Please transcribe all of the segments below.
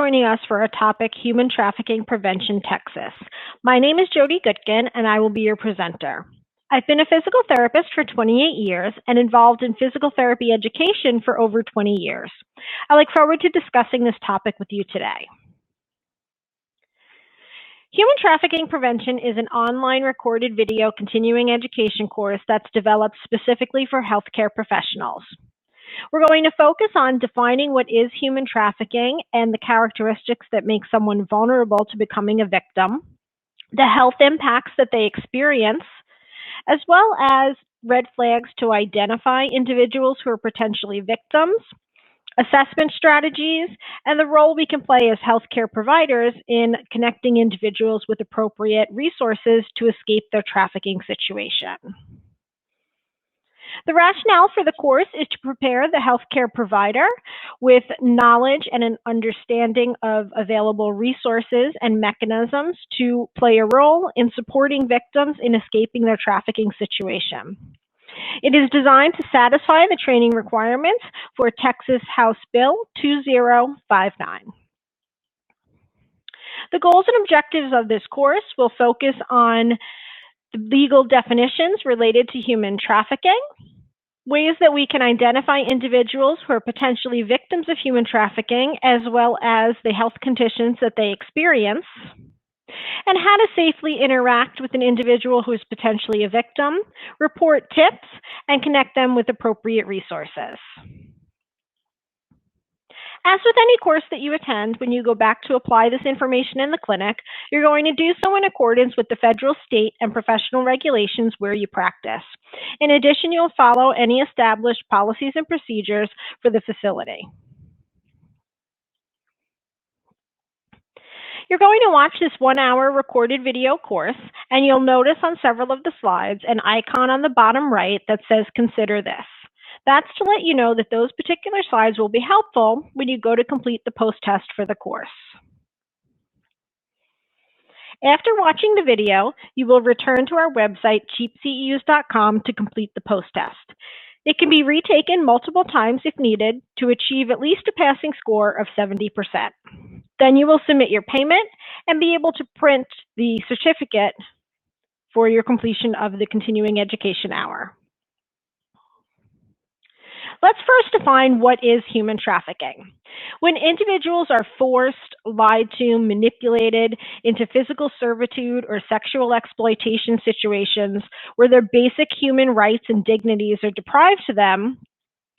joining us for our topic, Human Trafficking Prevention Texas. My name is Jody Goodkin, and I will be your presenter. I've been a physical therapist for 28 years and involved in physical therapy education for over 20 years. I look forward to discussing this topic with you today. Human Trafficking Prevention is an online recorded video continuing education course that's developed specifically for healthcare professionals. We're going to focus on defining what is human trafficking and the characteristics that make someone vulnerable to becoming a victim, the health impacts that they experience, as well as red flags to identify individuals who are potentially victims, assessment strategies, and the role we can play as healthcare providers in connecting individuals with appropriate resources to escape their trafficking situation. The rationale for the course is to prepare the healthcare provider with knowledge and an understanding of available resources and mechanisms to play a role in supporting victims in escaping their trafficking situation. It is designed to satisfy the training requirements for Texas House Bill 2059. The goals and objectives of this course will focus on the legal definitions related to human trafficking, ways that we can identify individuals who are potentially victims of human trafficking, as well as the health conditions that they experience, and how to safely interact with an individual who is potentially a victim, report tips, and connect them with appropriate resources. As with any course that you attend, when you go back to apply this information in the clinic, you're going to do so in accordance with the federal, state, and professional regulations where you practice. In addition, you'll follow any established policies and procedures for the facility. You're going to watch this 1-hour recorded video course, and you'll notice on several of the slides an icon on the bottom right that says, "Consider this." That's to let you know that those particular slides will be helpful when you go to complete the post-test for the course. After watching the video, you will return to our website, cheapceus.com, to complete the post-test. It can be retaken multiple times if needed to achieve at least a passing score of 70%. Then you will submit your payment and be able to print the certificate for your completion of the continuing education hour. Let's first define what is human trafficking. When individuals are forced, lied to, manipulated into physical servitude or sexual exploitation situations where their basic human rights and dignities are deprived to them,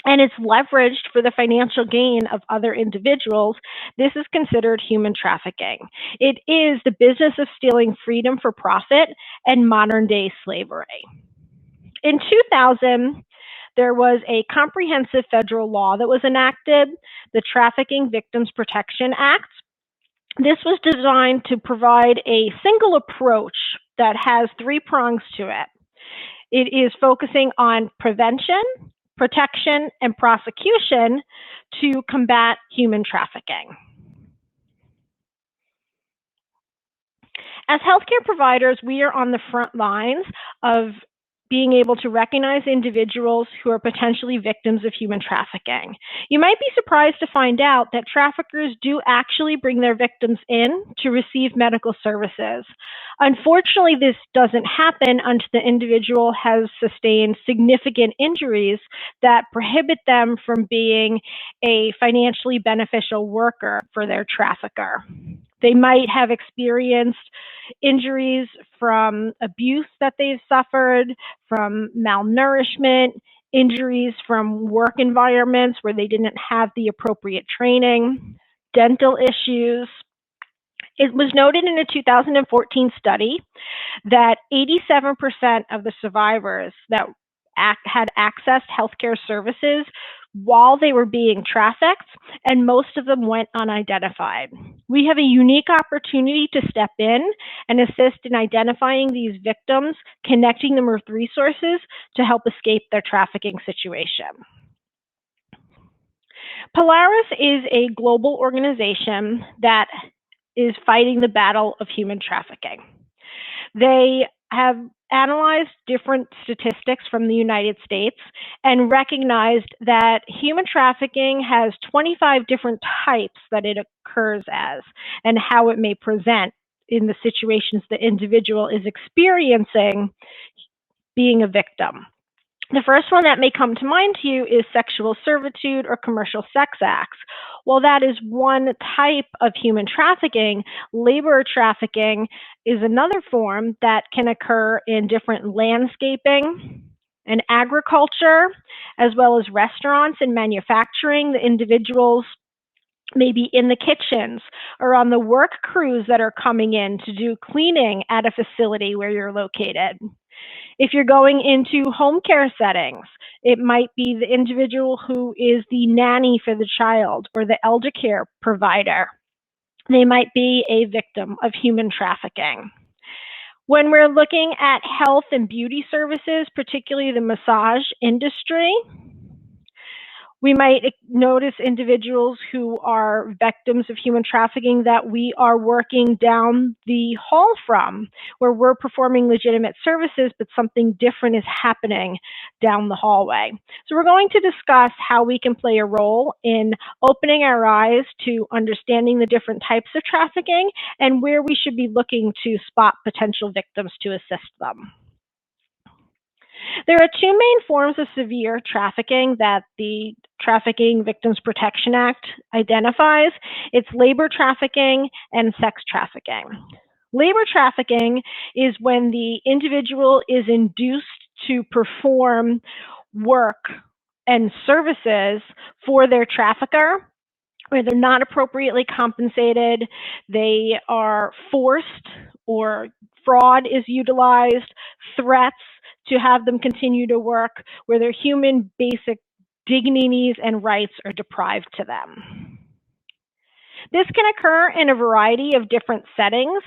and it's leveraged for the financial gain of other individuals, this is considered human trafficking. It is the business of stealing freedom for profit and modern-day slavery. In 2000, there was a comprehensive federal law that was enacted, the Trafficking Victims Protection Act. This was designed to provide a single approach that has 3 prongs to it. It is focusing on prevention, protection, and prosecution to combat human trafficking. As healthcare providers, we are on the front lines of being able to recognize individuals who are potentially victims of human trafficking. You might be surprised to find out that traffickers do actually bring their victims in to receive medical services. Unfortunately, this doesn't happen until the individual has sustained significant injuries that prohibit them from being a financially beneficial worker for their trafficker. They might have experienced injuries from abuse that they've suffered, from malnourishment, injuries from work environments where they didn't have the appropriate training, dental issues. It was noted in a 2014 study that 87% of the survivors that had accessed healthcare services while they were being trafficked, and most of them went unidentified. We have a unique opportunity to step in and assist in identifying these victims, connecting them with resources to help escape their trafficking situation. Polaris is a global organization that is fighting the battle of human trafficking. They have analyzed different statistics from the United States and recognized that human trafficking has 25 different types that it occurs as and how it may present in the situations the individual is experiencing being a victim. The first one that may come to mind to you is sexual servitude or commercial sex acts. While that is one type of human trafficking, labor trafficking is another form that can occur in different landscaping and agriculture, as well as restaurants and manufacturing. The individuals may be in the kitchens or on the work crews that are coming in to do cleaning at a facility where you're located. If you're going into home care settings, it might be the individual who is the nanny for the child or the elder care provider. They might be a victim of human trafficking. When we're looking at health and beauty services, particularly the massage industry, we might notice individuals who are victims of human trafficking that we are working down the hall from, where we're performing legitimate services, but something different is happening down the hallway. So we're going to discuss how we can play a role in opening our eyes to understanding the different types of trafficking and where we should be looking to spot potential victims to assist them. There are two main forms of severe trafficking that the Trafficking Victims Protection Act identifies. It's labor trafficking and sex trafficking. Labor trafficking is when the individual is induced to perform work and services for their trafficker, where they're not appropriately compensated, they are forced, or fraud is utilized, threats to have them continue to work, where their human basic dignities and rights are deprived to them. This can occur in a variety of different settings.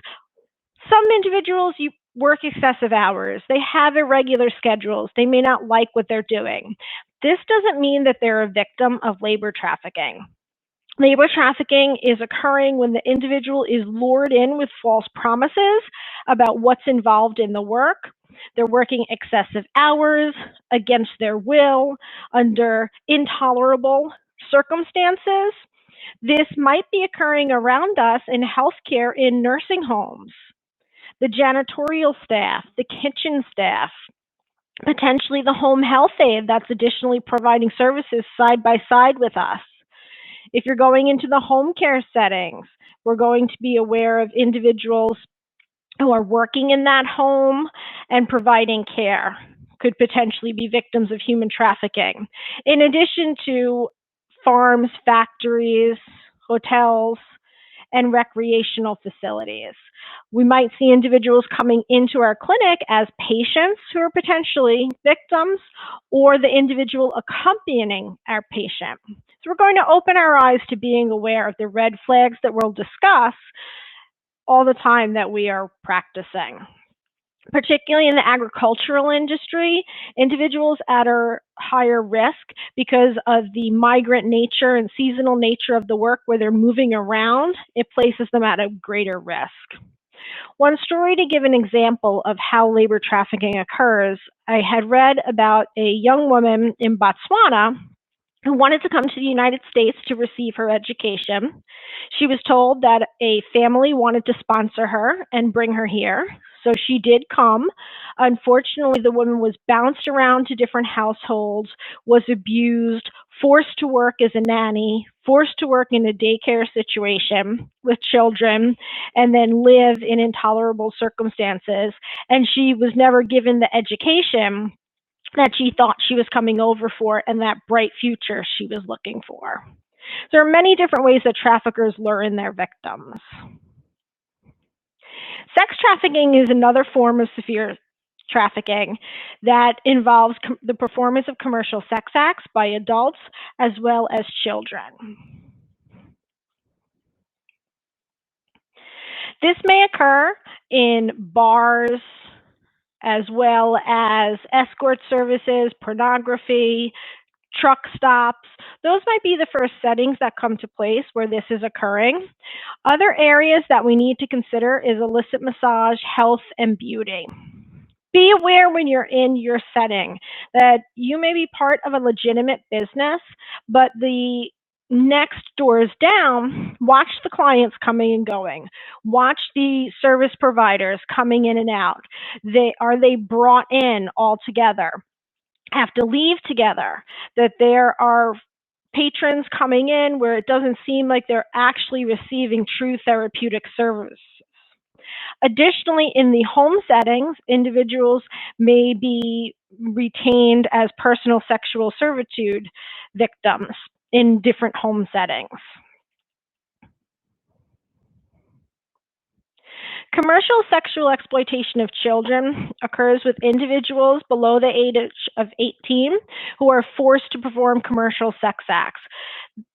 Some individuals work excessive hours. They have irregular schedules. They may not like what they're doing. This doesn't mean that they're a victim of labor trafficking. Labor trafficking is occurring when the individual is lured in with false promises about what's involved in the work. They're working excessive hours against their will under intolerable circumstances. This might be occurring around us in healthcare, in nursing homes, the janitorial staff, the kitchen staff, potentially the home health aide that's additionally providing services side by side with us. If you're going into the home care settings, we're going to be aware of individuals who are working in that home and providing care, could potentially be victims of human trafficking. In addition to farms, factories, hotels, and recreational facilities. We might see individuals coming into our clinic as patients who are potentially victims, or the individual accompanying our patient. So we're going to open our eyes to being aware of the red flags that we'll discuss all the time that we are practicing. Particularly in the agricultural industry, individuals at a higher risk because of the migrant nature and seasonal nature of the work where they're moving around, it places them at a greater risk. One story to give an example of how labor trafficking occurs, I had read about a young woman in Botswana who wanted to come to the United States to receive her education. She was told that a family wanted to sponsor her and bring her here. So she did come. Unfortunately, the woman was bounced around to different households, was abused, forced to work as a nanny, forced to work in a daycare situation with children, and then live in intolerable circumstances. And she was never given the education that she thought she was coming over for and that bright future she was looking for. There are many different ways that traffickers lure in their victims. Sex trafficking is another form of severe trafficking that involves the performance of commercial sex acts by adults as well as children. This may occur in bars, as well as escort services, pornography, truck stops. Those might be the first settings that come to place where this is occurring. Other areas that we need to consider is illicit massage, health, and beauty. Be aware when you're in your setting that you may be part of a legitimate business, but the next doors down, watch the clients coming and going. Watch the service providers coming in and out. Are they brought in all together? Have to leave together? That there are patrons coming in where it doesn't seem like they're actually receiving true therapeutic service. Additionally, in the home settings, individuals may be retained as personal sexual servitude victims in different home settings. Commercial sexual exploitation of children occurs with individuals below the age of 18 who are forced to perform commercial sex acts.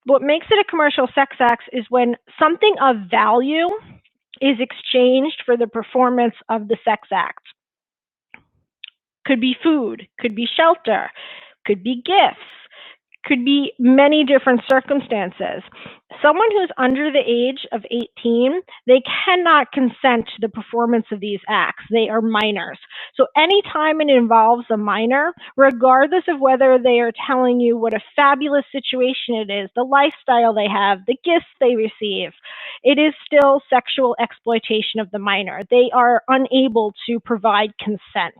What makes it a commercial sex act is when something of value is exchanged for the performance of the sex act. Could be food, could be shelter, could be gifts, could be many different circumstances. Someone who's under the age of 18, they cannot consent to the performance of these acts. They are minors. So anytime it involves a minor, regardless of whether they are telling you what a fabulous situation it is, the lifestyle they have, the gifts they receive, it is still sexual exploitation of the minor. They are unable to provide consent.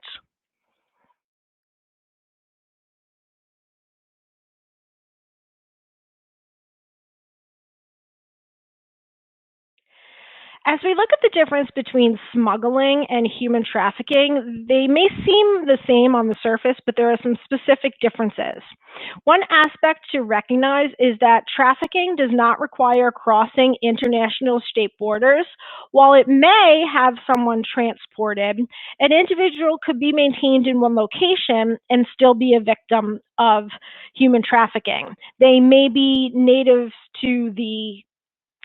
As we look at the difference between smuggling and human trafficking, they may seem the same on the surface, but there are some specific differences. One aspect to recognize is that trafficking does not require crossing international state borders. While it may have someone transported, an individual could be maintained in one location and still be a victim of human trafficking. They may be native to the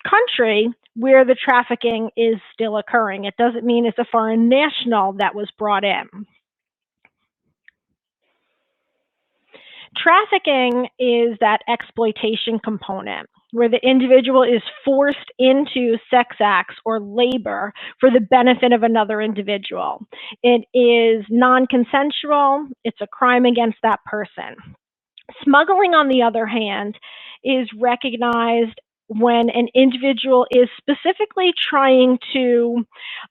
country where the trafficking is still occurring. It doesn't mean it's a foreign national that was brought in. Trafficking is that exploitation component where the individual is forced into sex acts or labor for the benefit of another individual. It is non-consensual. It's a crime against that person. Smuggling, on the other hand, is recognized when an individual is specifically trying to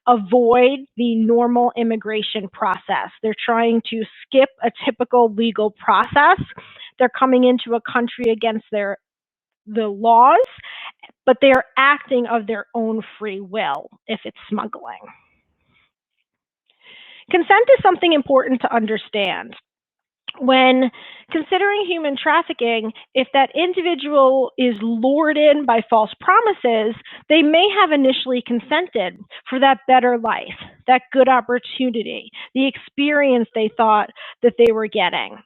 avoid the normal immigration process. They're trying to skip a typical legal process. They're coming into a country against the laws, but they are acting of their own free will if it's smuggling. Consent is something important to understand. When considering human trafficking, if that individual is lured in by false promises, they may have initially consented for that better life, that good opportunity, the experience they thought that they were getting.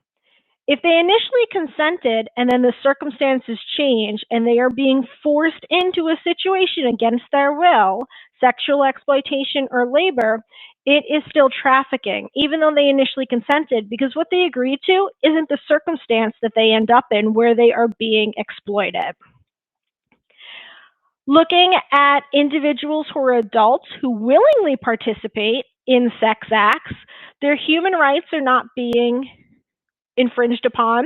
If they initially consented and then the circumstances change and they are being forced into a situation against their will, sexual exploitation or labor, it is still trafficking, even though they initially consented, because what they agreed to isn't the circumstance that they end up in where they are being exploited. Looking at individuals who are adults who willingly participate in sex acts, their human rights are not being infringed upon.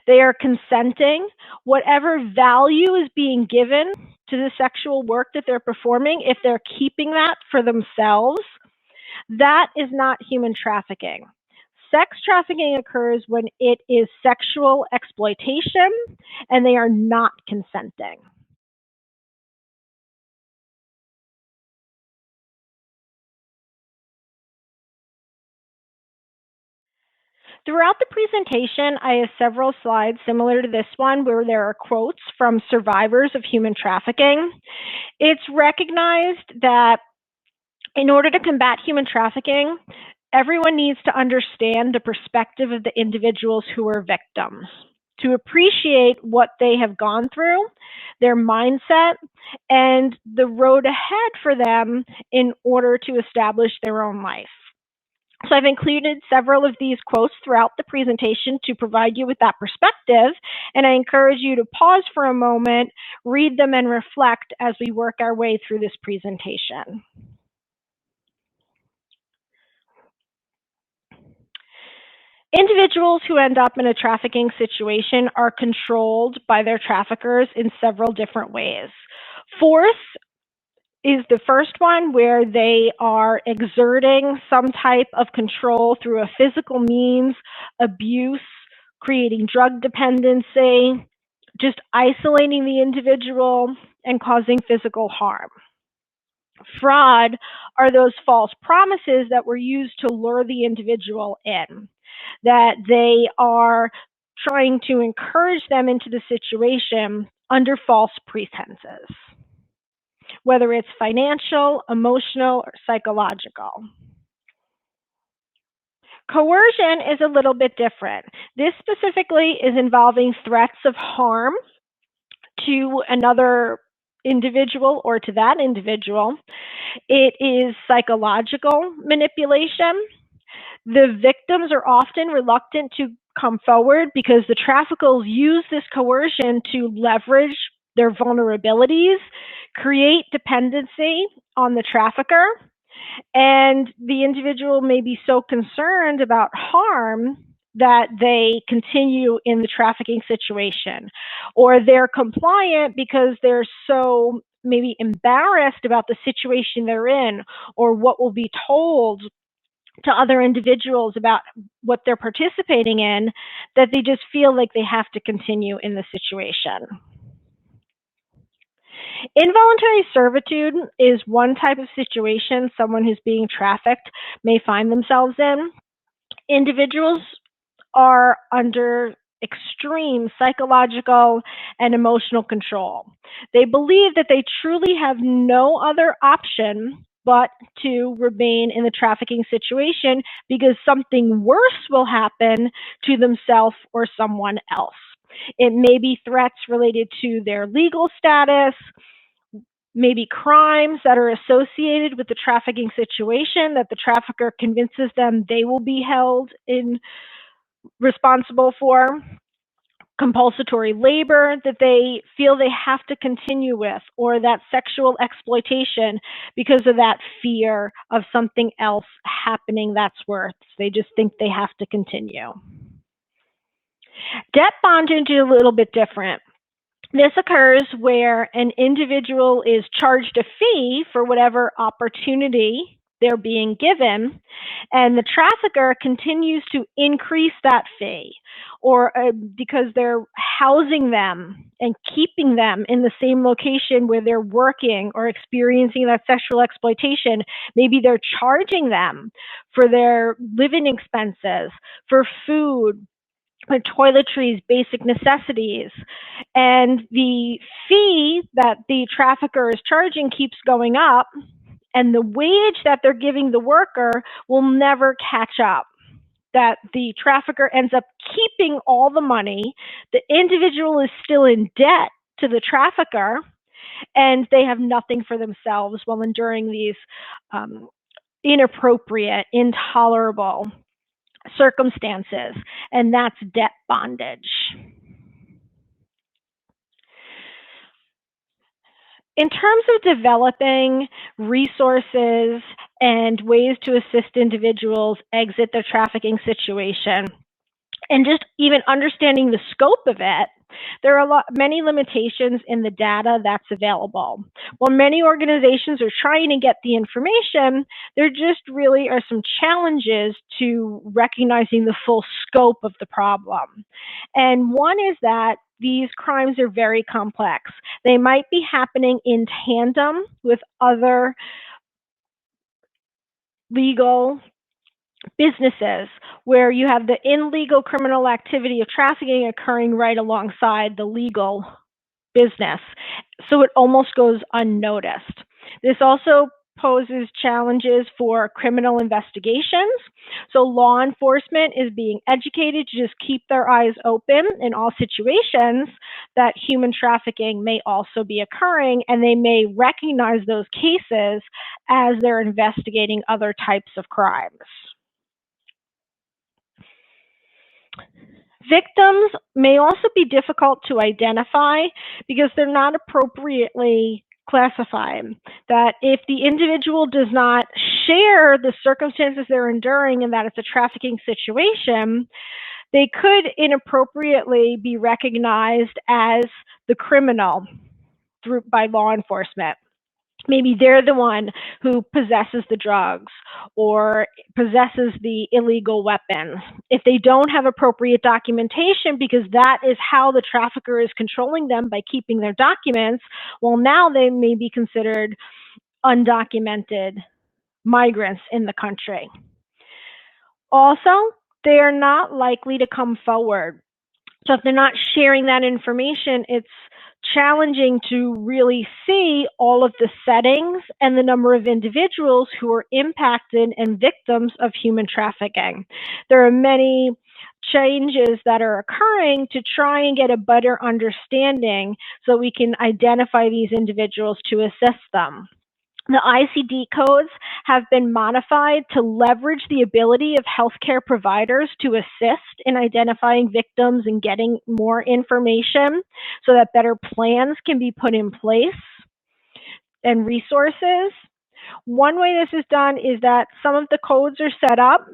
They are consenting. Whatever value is being given to the sexual work that they're performing, if they're keeping that for themselves, that is not human trafficking. Sex trafficking occurs when it is sexual exploitation and they are not consenting. Throughout the presentation, I have several slides similar to this one where there are quotes from survivors of human trafficking. It's recognized that in order to combat human trafficking, everyone needs to understand the perspective of the individuals who are victims, to appreciate what they have gone through, their mindset, and the road ahead for them in order to establish their own life. So I've included several of these quotes throughout the presentation to provide you with that perspective, and I encourage you to pause for a moment, read them, and reflect as we work our way through this presentation. Individuals who end up in a trafficking situation are controlled by their traffickers in several different ways. Force is the first one, where they are exerting some type of control through a physical means, abuse, creating drug dependency, just isolating the individual and causing physical harm. Fraud are those false promises that were used to lure the individual in, that they are trying to encourage them into the situation under false pretenses, whether it's financial, emotional, or psychological. Coercion is a little bit different. This specifically is involving threats of harm to another individual or to that individual. It is psychological manipulation. The victims are often reluctant to come forward because the traffickers use this coercion to leverage their vulnerabilities, create dependency on the trafficker, and the individual may be so concerned about harm that they continue in the trafficking situation, or they're compliant because they're so maybe embarrassed about the situation they're in, or what will be told to other individuals about what they're participating in, that they just feel like they have to continue in the situation. Involuntary servitude is one type of situation someone who's being trafficked may find themselves in. Individuals are under extreme psychological and emotional control. They believe that they truly have no other option but to remain in the trafficking situation because something worse will happen to themselves or someone else. It may be threats related to their legal status, maybe crimes that are associated with the trafficking situation that the trafficker convinces them they will be held responsible for, compulsory labor that they feel they have to continue with, or that sexual exploitation because of that fear of something else happening that's worse. They just think they have to continue. Debt bondage is a little bit different. This occurs where an individual is charged a fee for whatever opportunity they're being given, and the trafficker continues to increase that fee, or because they're housing them and keeping them in the same location where they're working or experiencing that sexual exploitation. Maybe they're charging them for their living expenses, for food, for toiletries, basic necessities, and the fee that the trafficker is charging keeps going up, and the wage that they're giving the worker will never catch up. That the trafficker ends up keeping all the money, the individual is still in debt to the trafficker, and they have nothing for themselves while enduring these inappropriate, intolerable circumstances, and that's debt bondage. In terms of developing resources and ways to assist individuals exit their trafficking situation, and just even understanding the scope of it, there are many limitations in the data that's available. While many organizations are trying to get the information, there just really are some challenges to recognizing the full scope of the problem. And one is that these crimes are very complex. They might be happening in tandem with other legal businesses, where you have the illegal criminal activity of trafficking occurring right alongside the legal business. So it almost goes unnoticed. This also poses challenges for criminal investigations. So law enforcement is being educated to just keep their eyes open in all situations that human trafficking may also be occurring, and they may recognize those cases as they're investigating other types of crimes. Victims may also be difficult to identify because they're not appropriately classified. That if the individual does not share the circumstances they're enduring and that it's a trafficking situation, they could inappropriately be recognized as the criminal by law enforcement. Maybe they're the one who possesses the drugs or possesses the illegal weapons. If they don't have appropriate documentation, because that is how the trafficker is controlling them by keeping their documents, well, now they may be considered undocumented migrants in the country. Also, they are not likely to come forward. So if they're not sharing that information, it's challenging to really see all of the settings and the number of individuals who are impacted and victims of human trafficking. There are many changes that are occurring to try and get a better understanding so we can identify these individuals to assist them. The ICD codes have been modified to leverage the ability of healthcare providers to assist in identifying victims and getting more information so that better plans can be put in place and resources. One way this is done is that some of the codes are set up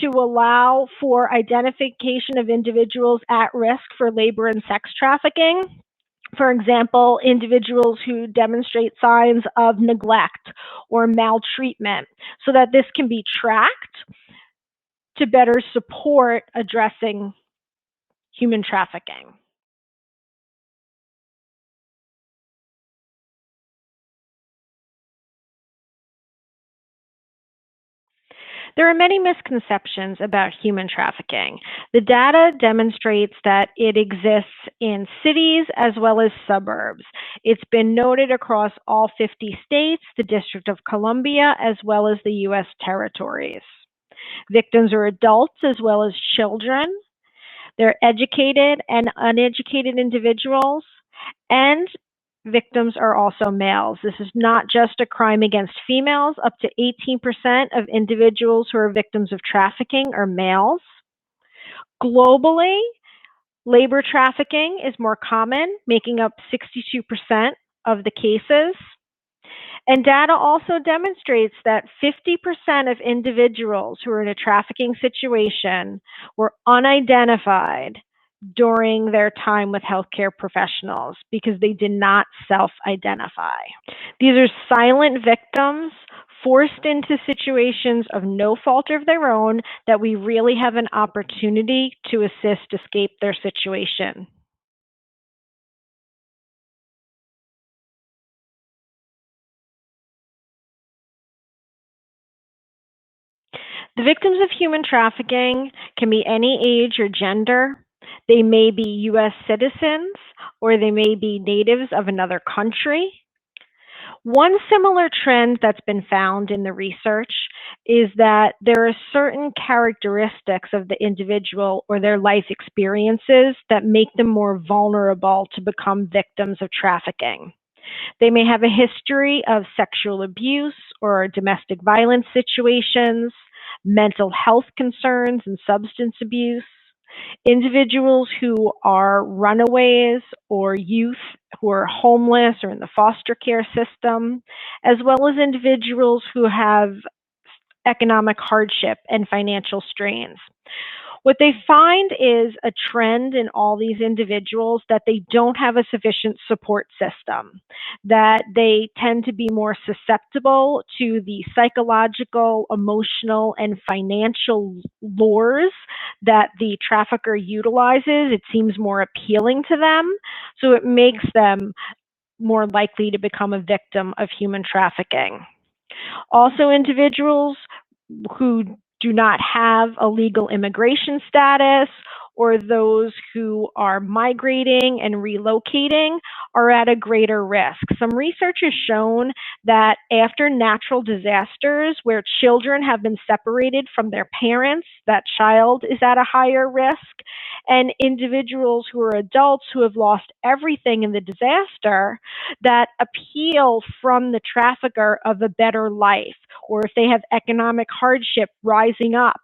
to allow for identification of individuals at risk for labor and sex trafficking. For example, individuals who demonstrate signs of neglect or maltreatment, so that this can be tracked to better support addressing human trafficking. There are many misconceptions about human trafficking. The data demonstrates that it exists in cities as well as suburbs. It's been noted across all 50 states, the District of Columbia, as well as the U.S. territories. Victims are adults as well as children. They're educated and uneducated individuals, and victims are also males. This is not just a crime against females. Up to 18% of individuals who are victims of trafficking are males. Globally, labor trafficking is more common, making up 62% of the cases. And data also demonstrates that 50% of individuals who are in a trafficking situation were unidentified during their time with healthcare professionals because they did not self-identify. These are silent victims forced into situations of no fault of their own that we really have an opportunity to assist escape their situation. The victims of human trafficking can be any age or gender. They may be U.S. citizens or they may be natives of another country. One similar trend that's been found in the research is that there are certain characteristics of the individual or their life experiences that make them more vulnerable to become victims of trafficking. They may have a history of sexual abuse or domestic violence situations, mental health concerns and substance abuse, individuals who are runaways or youth who are homeless or in the foster care system, as well as individuals who have economic hardship and financial strains. What they find is a trend in all these individuals that they don't have a sufficient support system, that they tend to be more susceptible to the psychological, emotional, and financial lures that the trafficker utilizes. It seems more appealing to them, so it makes them more likely to become a victim of human trafficking. Also, individuals who do not have a legal immigration status or those who are migrating and relocating are at a greater risk. Some research has shown that after natural disasters where children have been separated from their parents, that child is at a higher risk. And individuals who are adults who have lost everything in the disaster, that appeal from the trafficker of a better life, or if they have economic hardship rising up,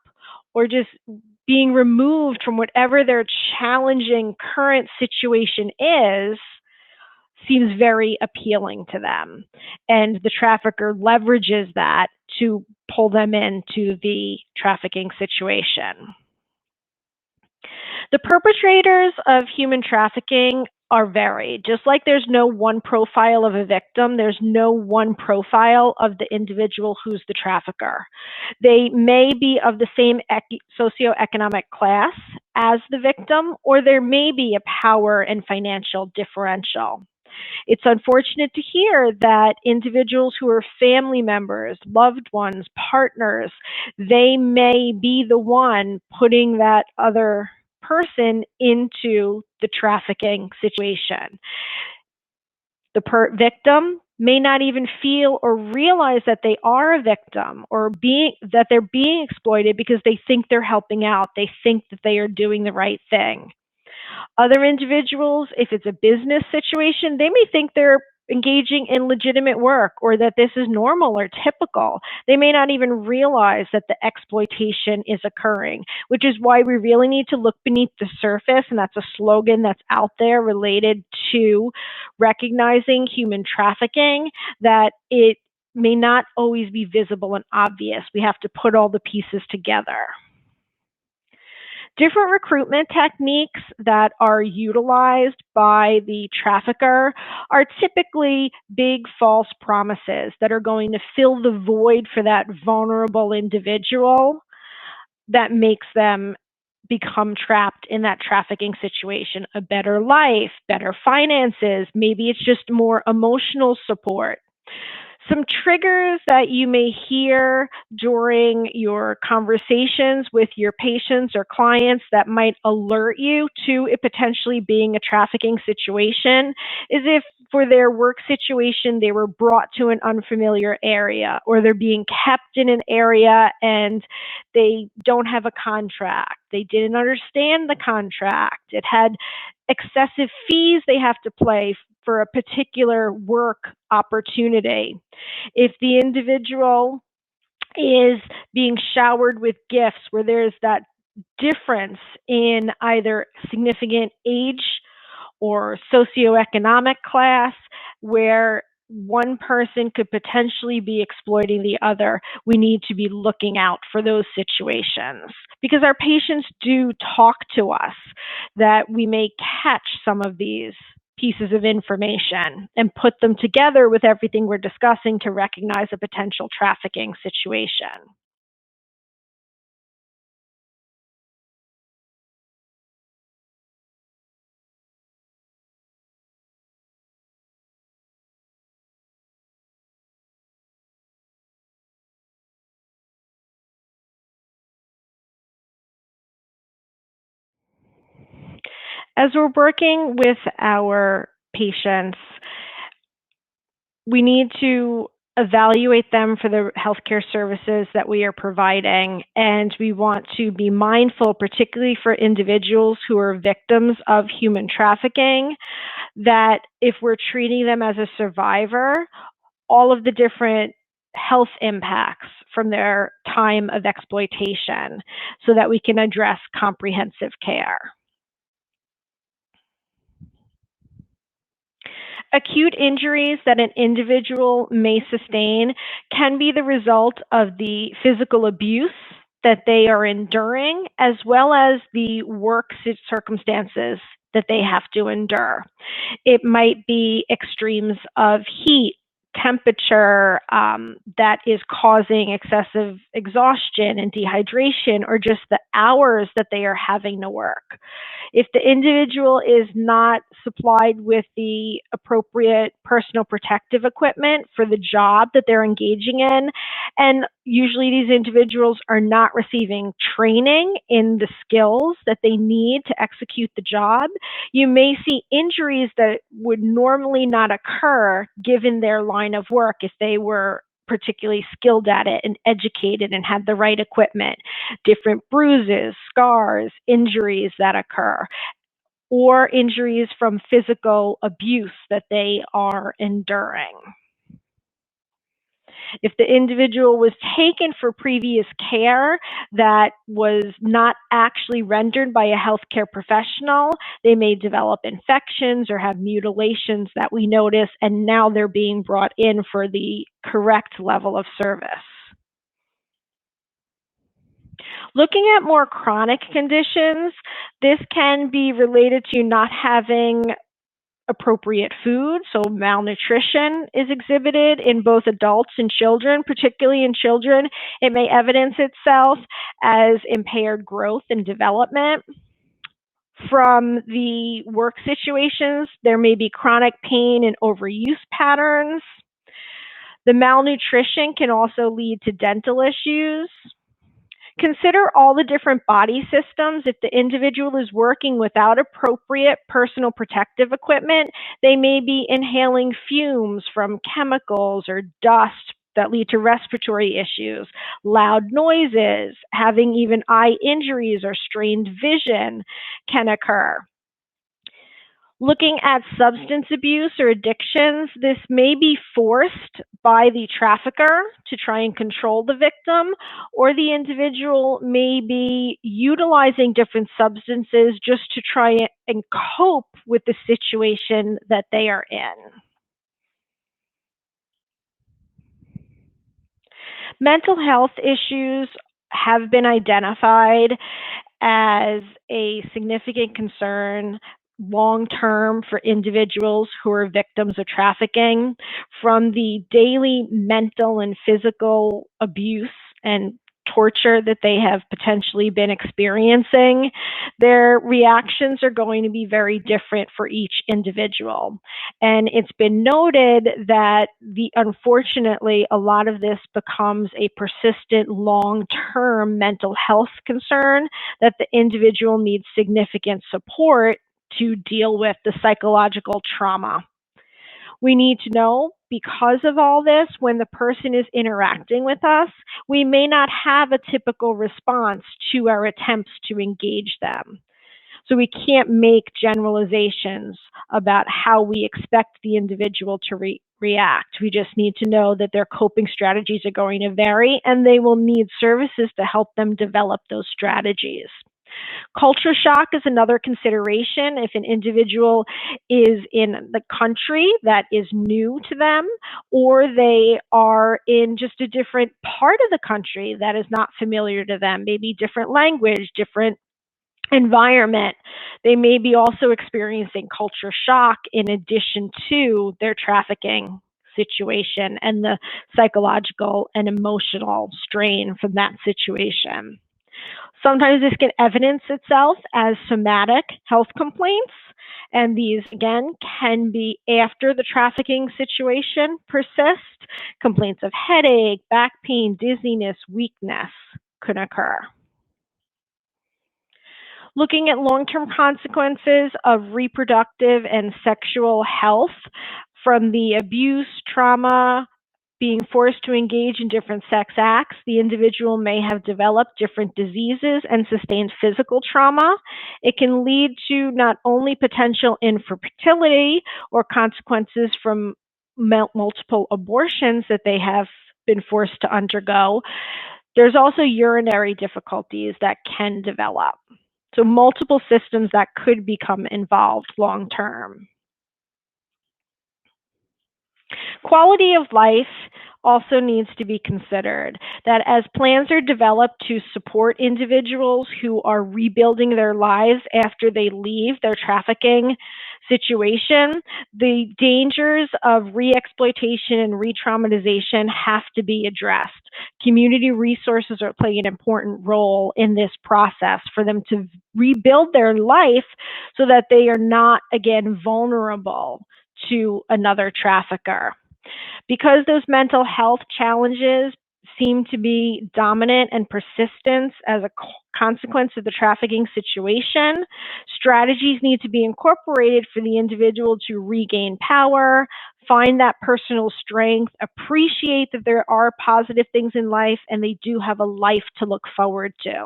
or just being removed from whatever their challenging current situation is, seems very appealing to them. And the trafficker leverages that to pull them into the trafficking situation. The perpetrators of human trafficking are varied. Just like there's no one profile of a victim, there's no one profile of the individual who's the trafficker. They may be of the same socioeconomic class as the victim, or there may be a power and financial differential. It's unfortunate to hear that individuals who are family members, loved ones, partners, they may be the one putting that other person into the trafficking situation. The victim may not even feel or realize that they are a victim or that they're being exploited because they think they're helping out. They think that they are doing the right thing. Other individuals, if it's a business situation, they may think they're engaging in legitimate work or that this is normal or typical. They may not even realize that the exploitation is occurring, which is why we really need to look beneath the surface, and that's a slogan that's out there related to recognizing human trafficking, that it may not always be visible and obvious. We have to put all the pieces together. Different recruitment techniques that are utilized by the trafficker are typically big false promises that are going to fill the void for that vulnerable individual that makes them become trapped in that trafficking situation. A better life, better finances, maybe it's just more emotional support. Some triggers that you may hear during your conversations with your patients or clients that might alert you to it potentially being a trafficking situation is if for their work situation they were brought to an unfamiliar area, or they're being kept in an area and they don't have a contract. They didn't understand the contract. It had excessive fees they have to pay for a particular work opportunity. If the individual is being showered with gifts where there's that difference in either significant age or socioeconomic class, where one person could potentially be exploiting the other, we need to be looking out for those situations, because our patients do talk to us that we may catch some of these pieces of information and put them together with everything we're discussing to recognize a potential trafficking situation. As we're working with our patients, we need to evaluate them for the healthcare services that we are providing, and we want to be mindful, particularly for individuals who are victims of human trafficking, that if we're treating them as a survivor, all of the different health impacts from their time of exploitation so that we can address comprehensive care. Acute injuries that an individual may sustain can be the result of the physical abuse that they are enduring, as well as the work circumstances that they have to endure. It might be extremes of heat, temperature that is causing excessive exhaustion and dehydration, or just the hours that they are having to work. If the individual is not supplied with the appropriate personal protective equipment for the job that they're engaging in, and usually these individuals are not receiving training in the skills that they need to execute the job, you may see injuries that would normally not occur given their line of work if they were particularly skilled at it and educated and had the right equipment. Different bruises, scars, injuries that occur, or injuries from physical abuse that they are enduring. If the individual was taken for previous care that was not actually rendered by a healthcare professional, they may develop infections or have mutilations that we notice, and now they're being brought in for the correct level of service. Looking at more chronic conditions, this can be related to not having appropriate food, so malnutrition is exhibited in both adults and children. Particularly in children, it may evidence itself as impaired growth and development. From the work situations, there may be chronic pain and overuse patterns. The malnutrition can also lead to dental issues. Consider all the different body systems. If the individual is working without appropriate personal protective equipment, they may be inhaling fumes from chemicals or dust that lead to respiratory issues, loud noises, having even eye injuries or strained vision can occur. Looking at substance abuse or addictions, this may be forced by the trafficker to try and control the victim, or the individual may be utilizing different substances just to try and cope with the situation that they are in. Mental health issues have been identified as a significant concern long term for individuals who are victims of trafficking, from the daily mental and physical abuse and torture that they have potentially been experiencing. Their reactions are going to be very different for each individual. And it's been noted that unfortunately, a lot of this becomes a persistent long-term mental health concern, that the individual needs significant support to deal with the psychological trauma. We need to know, because of all this, when the person is interacting with us, we may not have a typical response to our attempts to engage them. So we can't make generalizations about how we expect the individual to react. We just need to know that their coping strategies are going to vary, and they will need services to help them develop those strategies. Culture shock is another consideration. If an individual is in the country that is new to them, or they are in just a different part of the country that is not familiar to them, maybe different language, different environment, they may be also experiencing culture shock in addition to their trafficking situation and the psychological and emotional strain from that situation. Sometimes this can evidence itself as somatic health complaints, and these, again, can be after the trafficking situation persists. Complaints of headache, back pain, dizziness, weakness could occur. Looking at long-term consequences of reproductive and sexual health from the abuse, trauma, being forced to engage in different sex acts, the individual may have developed different diseases and sustained physical trauma. It can lead to not only potential infertility or consequences from multiple abortions that they have been forced to undergo. There's also urinary difficulties that can develop. So multiple systems that could become involved long term. Quality of life also needs to be considered, that as plans are developed to support individuals who are rebuilding their lives after they leave their trafficking situation, the dangers of re-exploitation and re-traumatization have to be addressed. Community resources are playing an important role in this process for them to rebuild their life so that they are not, again, vulnerable to another trafficker. Because those mental health challenges seem to be dominant and persistent as a consequence of the trafficking situation, strategies need to be incorporated for the individual to regain power, find that personal strength, appreciate that there are positive things in life and they do have a life to look forward to.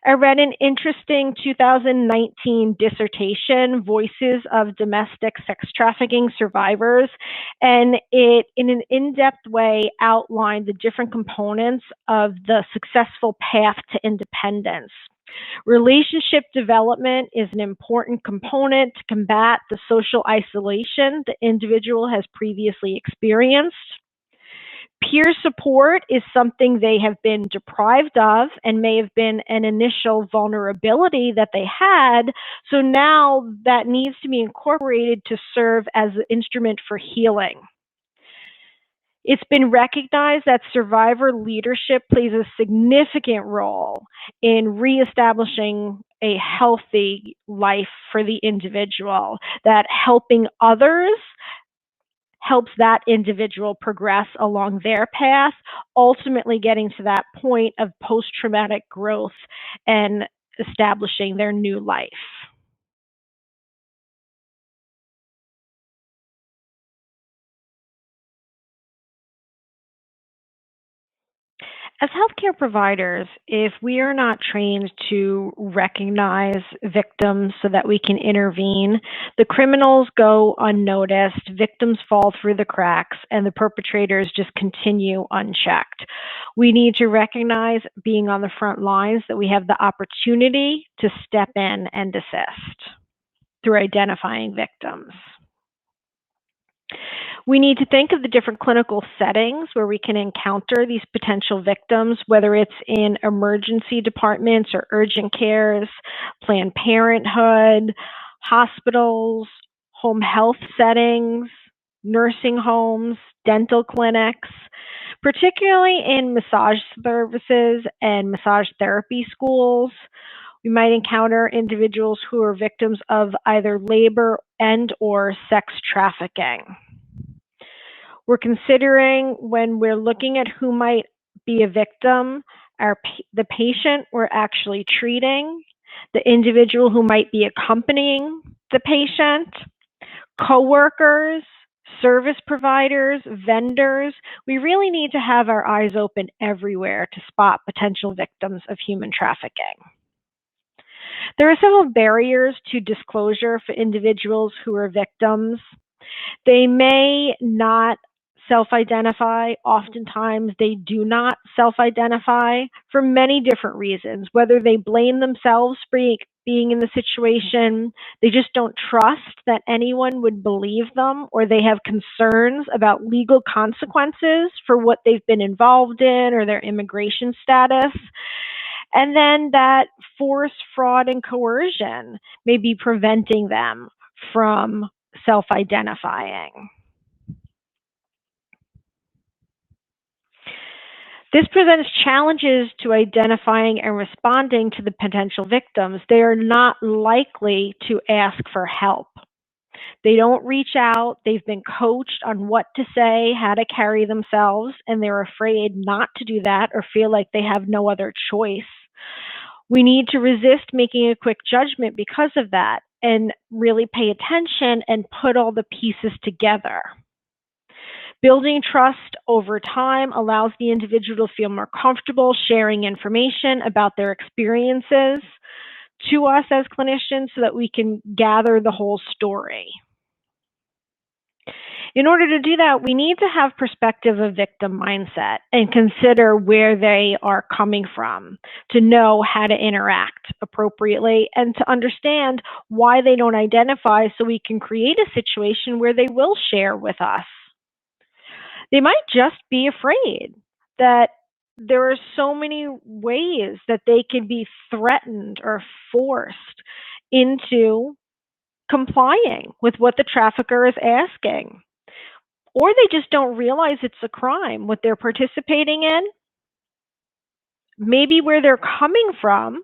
I read an interesting 2019 dissertation, Voices of Domestic Sex Trafficking Survivors, and it, in an in-depth way, outlined the different components of the successful path to independence. Relationship development is an important component to combat the social isolation the individual has previously experienced. Peer support is something they have been deprived of and may have been an initial vulnerability that they had. So now that needs to be incorporated to serve as an instrument for healing. It's been recognized that survivor leadership plays a significant role in reestablishing a healthy life for the individual, that helping others helps that individual progress along their path, ultimately getting to that point of post-traumatic growth and establishing their new life. As healthcare providers, if we are not trained to recognize victims so that we can intervene, the criminals go unnoticed, victims fall through the cracks, and the perpetrators just continue unchecked. We need to recognize, being on the front lines, that we have the opportunity to step in and assist through identifying victims. We need to think of the different clinical settings where we can encounter these potential victims, whether it's in emergency departments or urgent cares, Planned Parenthood, hospitals, home health settings, nursing homes, dental clinics, particularly in massage services and massage therapy schools. We might encounter individuals who are victims of either labor and or sex trafficking. We're considering, when we're looking at who might be a victim, the patient we're actually treating, the individual who might be accompanying the patient, coworkers, service providers, vendors. We really need to have our eyes open everywhere to spot potential victims of human trafficking. There are several barriers to disclosure for individuals who are victims. They may not self-identify. Oftentimes they do not self-identify for many different reasons, whether they blame themselves for being in the situation, they just don't trust that anyone would believe them, or they have concerns about legal consequences for what they've been involved in or their immigration status. And then that force, fraud, and coercion may be preventing them from self-identifying. This presents challenges to identifying and responding to the potential victims. They are not likely to ask for help. They don't reach out. They've been coached on what to say, how to carry themselves, and they're afraid not to do that or feel like they have no other choice. We need to resist making a quick judgment because of that and really pay attention and put all the pieces together. Building trust over time allows the individual to feel more comfortable sharing information about their experiences to us as clinicians so that we can gather the whole story. In order to do that, we need to have perspective of victim mindset and consider where they are coming from to know how to interact appropriately and to understand why they don't identify, so we can create a situation where they will share with us. They might just be afraid that there are so many ways that they can be threatened or forced into complying with what the trafficker is asking. Or they just don't realize it's a crime, what they're participating in. Maybe where they're coming from,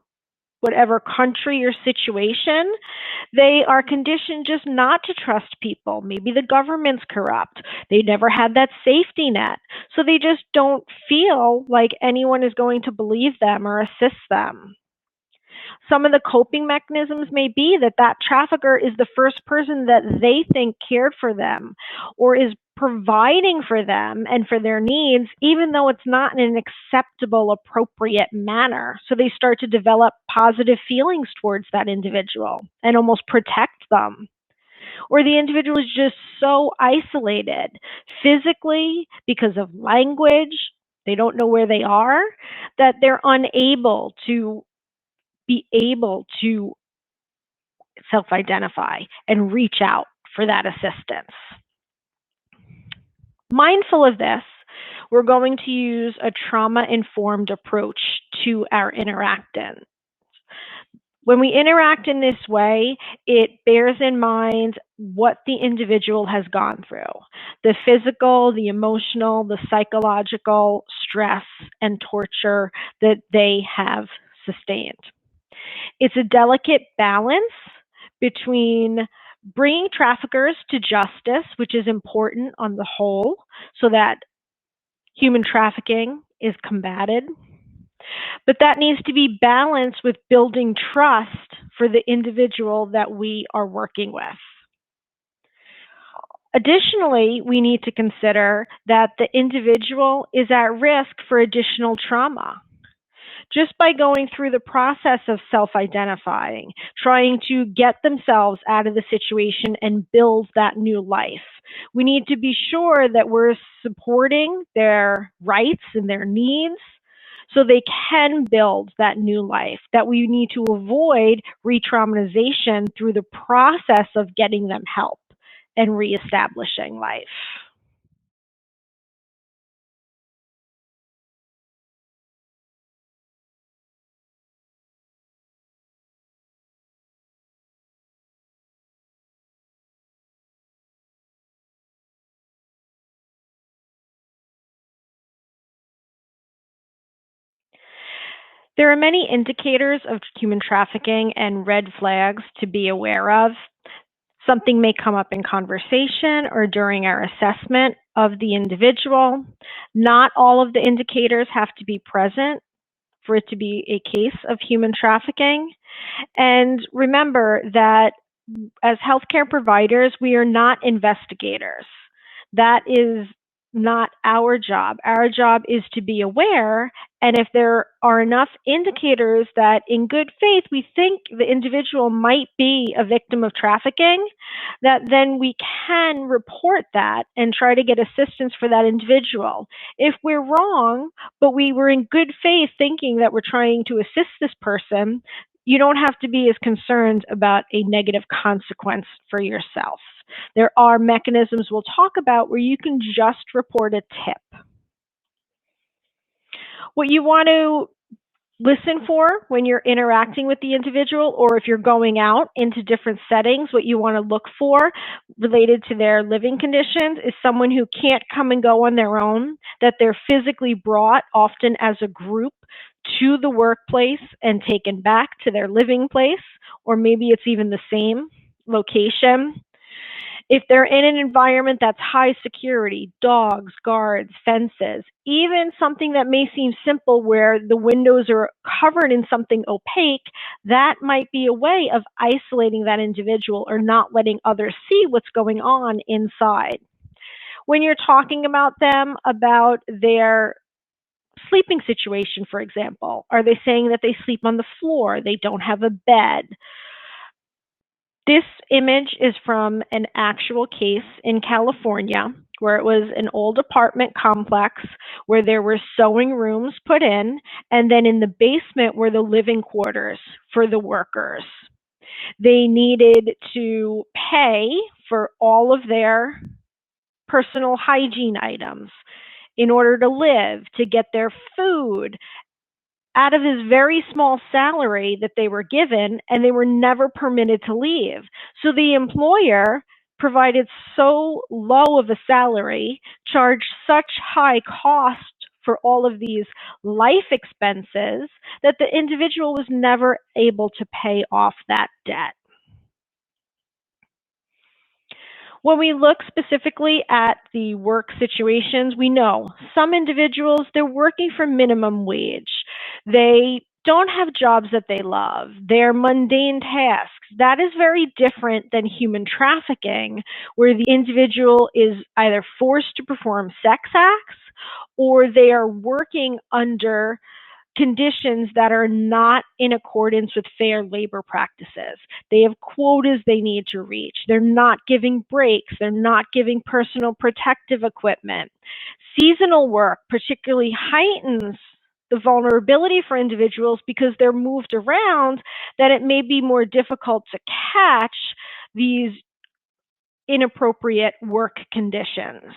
whatever country or situation, they are conditioned just not to trust people. Maybe the government's corrupt. They never had that safety net. So they just don't feel like anyone is going to believe them or assist them. Some of the coping mechanisms may be that that trafficker is the first person that they think cared for them or is providing for them and for their needs, even though it's not in an acceptable, appropriate manner. So they start to develop positive feelings towards that individual and almost protect them. Or the individual is just so isolated physically because of language, they don't know where they are, that they're unable to be able to self identify and reach out for that assistance. Mindful of this, we're going to use a trauma informed approach to our interacting. When we interact in this way, it bears in mind what the individual has gone through, the physical, the emotional, the psychological stress and torture that they have sustained. It's a delicate balance between bringing traffickers to justice, which is important on the whole, so that human trafficking is combated. But that needs to be balanced with building trust for the individual that we are working with. Additionally, we need to consider that the individual is at risk for additional trauma. Just by going through the process of self-identifying, trying to get themselves out of the situation and build that new life. We need to be sure that we're supporting their rights and their needs so they can build that new life, that we need to avoid re-traumatization through the process of getting them help and reestablishing life. There are many indicators of human trafficking and red flags to be aware of. Something may come up in conversation or during our assessment of the individual. Not all of the indicators have to be present for it to be a case of human trafficking. And remember that as healthcare providers, we are not investigators. That is not our job. Our job is to be aware, and if there are enough indicators that in good faith we think the individual might be a victim of trafficking, that then we can report that and try to get assistance for that individual. If we're wrong, but we were in good faith thinking that we're trying to assist this person, you don't have to be as concerned about a negative consequence for yourself. There are mechanisms we'll talk about where you can just report a tip. What you want to listen for when you're interacting with the individual, or if you're going out into different settings, what you want to look for related to their living conditions is someone who can't come and go on their own, that they're physically brought, often as a group, to the workplace and taken back to their living place, or maybe it's even the same location. If they're in an environment that's high security, dogs, guards, fences, even something that may seem simple where the windows are covered in something opaque, that might be a way of isolating that individual or not letting others see what's going on inside. When you're talking about them, about their sleeping situation, for example, are they saying that they sleep on the floor, they don't have a bed? This image is from an actual case in California where it was an old apartment complex where there were sewing rooms put in, and then in the basement were the living quarters for the workers. They needed to pay for all of their personal hygiene items in order to live, to get their food, out of this very small salary that they were given, and they were never permitted to leave. So the employer provided so low of a salary, charged such high cost for all of these life expenses, that the individual was never able to pay off that debt. When we look specifically at the work situations, we know some individuals, they're working for minimum wage. They don't have jobs that they love. They're mundane tasks. That is very different than human trafficking, where the individual is either forced to perform sex acts or they are working under conditions that are not in accordance with fair labor practices. They have quotas they need to reach. They're not giving breaks. They're not giving personal protective equipment. Seasonal work particularly heightens the vulnerability for individuals because they're moved around, that it may be more difficult to catch these inappropriate work conditions.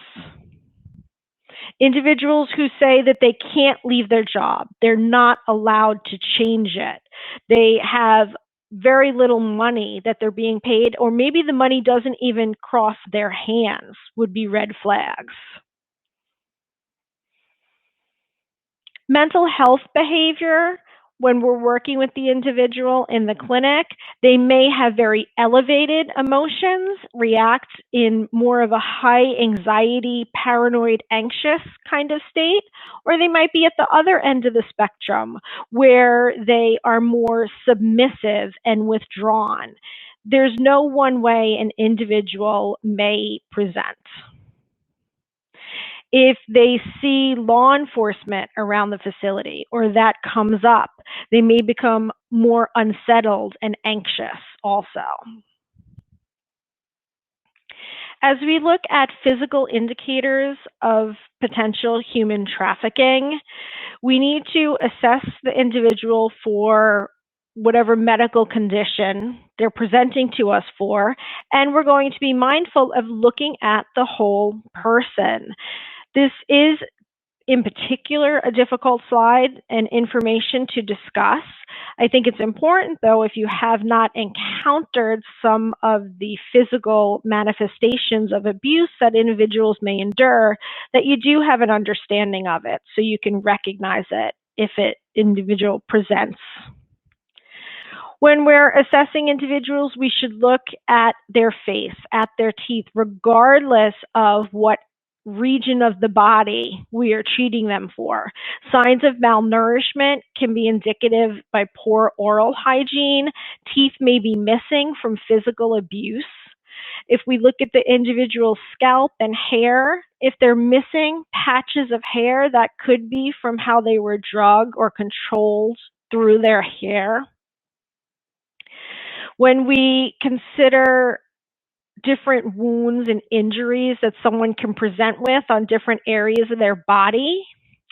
Individuals who say that they can't leave their job, they're not allowed to change it. They have very little money that they're being paid, or maybe the money doesn't even cross their hands, would be red flags. Mental health behavior, when we're working with the individual in the clinic, they may have very elevated emotions, react in more of a high anxiety, paranoid, anxious kind of state, or they might be at the other end of the spectrum where they are more submissive and withdrawn. There's no one way an individual may present. If they see law enforcement around the facility or that comes up, they may become more unsettled and anxious also. As we look at physical indicators of potential human trafficking, we need to assess the individual for whatever medical condition they're presenting to us for, and we're going to be mindful of looking at the whole person. This is, in particular, a difficult slide and information to discuss. I think it's important, though, if you have not encountered some of the physical manifestations of abuse that individuals may endure, that you do have an understanding of it so you can recognize it if an individual presents. When we're assessing individuals, we should look at their face, at their teeth, regardless of what region of the body we are treating them for. Signs of malnourishment can be indicative by poor oral hygiene. Teeth may be missing from physical abuse. If we look at the individual's scalp and hair, if they're missing patches of hair, that could be from how they were drugged or controlled through their hair. When we consider different wounds and injuries that someone can present with on different areas of their body,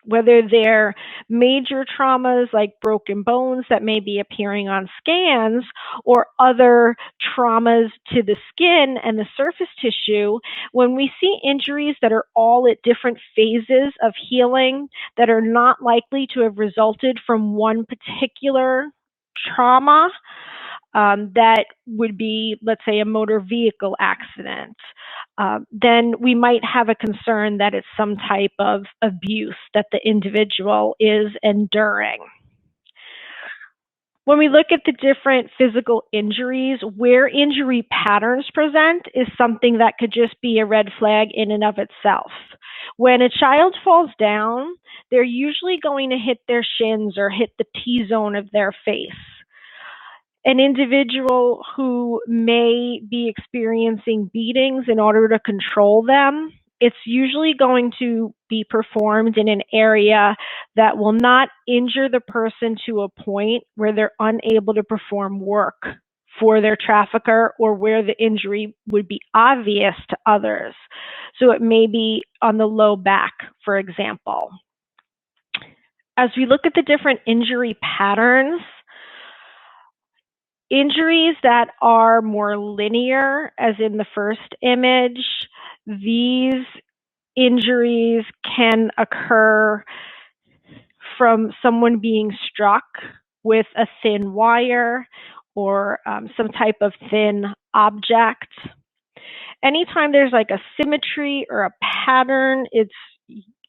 whether they're major traumas like broken bones that may be appearing on scans, or other traumas to the skin and the surface tissue, when we see injuries that are all at different phases of healing that are not likely to have resulted from one particular trauma, that would be, let's say, a motor vehicle accident, then we might have a concern that it's some type of abuse that the individual is enduring. When we look at the different physical injuries, where injury patterns present is something that could just be a red flag in and of itself. When a child falls down, they're usually going to hit their shins or hit the T-zone of their face. An individual who may be experiencing beatings in order to control them, it's usually going to be performed in an area that will not injure the person to a point where they're unable to perform work for their trafficker, or where the injury would be obvious to others. So it may be on the low back, for example. As we look at the different injury patterns, injuries that are more linear, as in the first image, these injuries can occur from someone being struck with a thin wire or some type of thin object. Anytime there's like a symmetry or a pattern, it's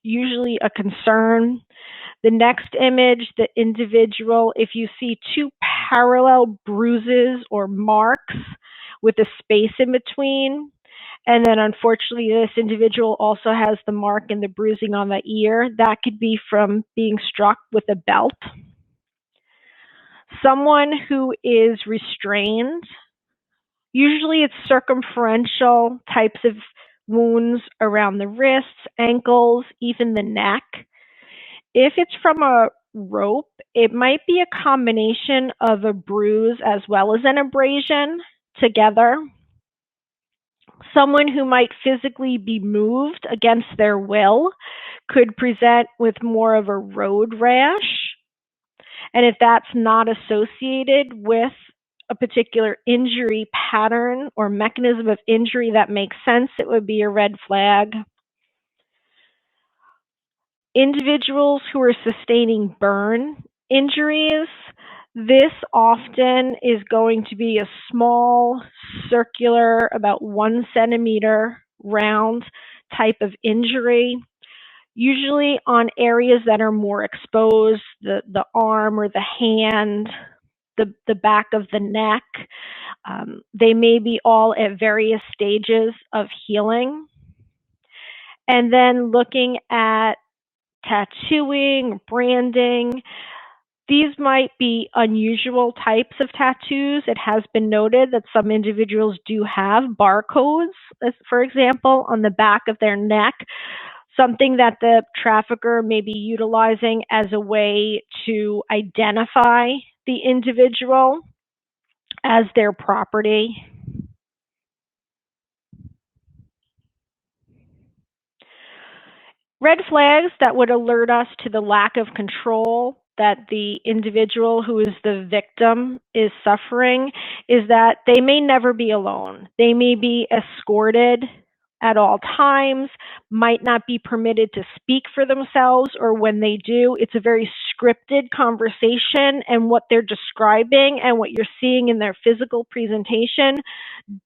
usually a concern. The next image, the individual, if you see two parallel bruises or marks with a space in between, and then unfortunately this individual also has the mark and the bruising on the ear, that could be from being struck with a belt. Someone who is restrained, usually it's circumferential types of wounds around the wrists, ankles, even the neck. If it's from a rope, it might be a combination of a bruise as well as an abrasion together. Someone who might physically be moved against their will could present with more of a road rash. And if that's not associated with a particular injury pattern or mechanism of injury that makes sense, it would be a red flag. Individuals who are sustaining burn injuries, this often is going to be a small, circular, about 1 centimeter round type of injury, usually on areas that are more exposed, the arm or the hand, the back of the neck. They may be all at various stages of healing. And then looking at tattooing, branding, these might be unusual types of tattoos. It has been noted that some individuals do have barcodes, for example, on the back of their neck, something that the trafficker may be utilizing as a way to identify the individual as their property. Red flags that would alert us to the lack of control that the individual who is the victim is suffering is that they may never be alone. They may be escorted at all times, might not be permitted to speak for themselves, or when they do, it's a very scripted conversation, and what they're describing and what you're seeing in their physical presentation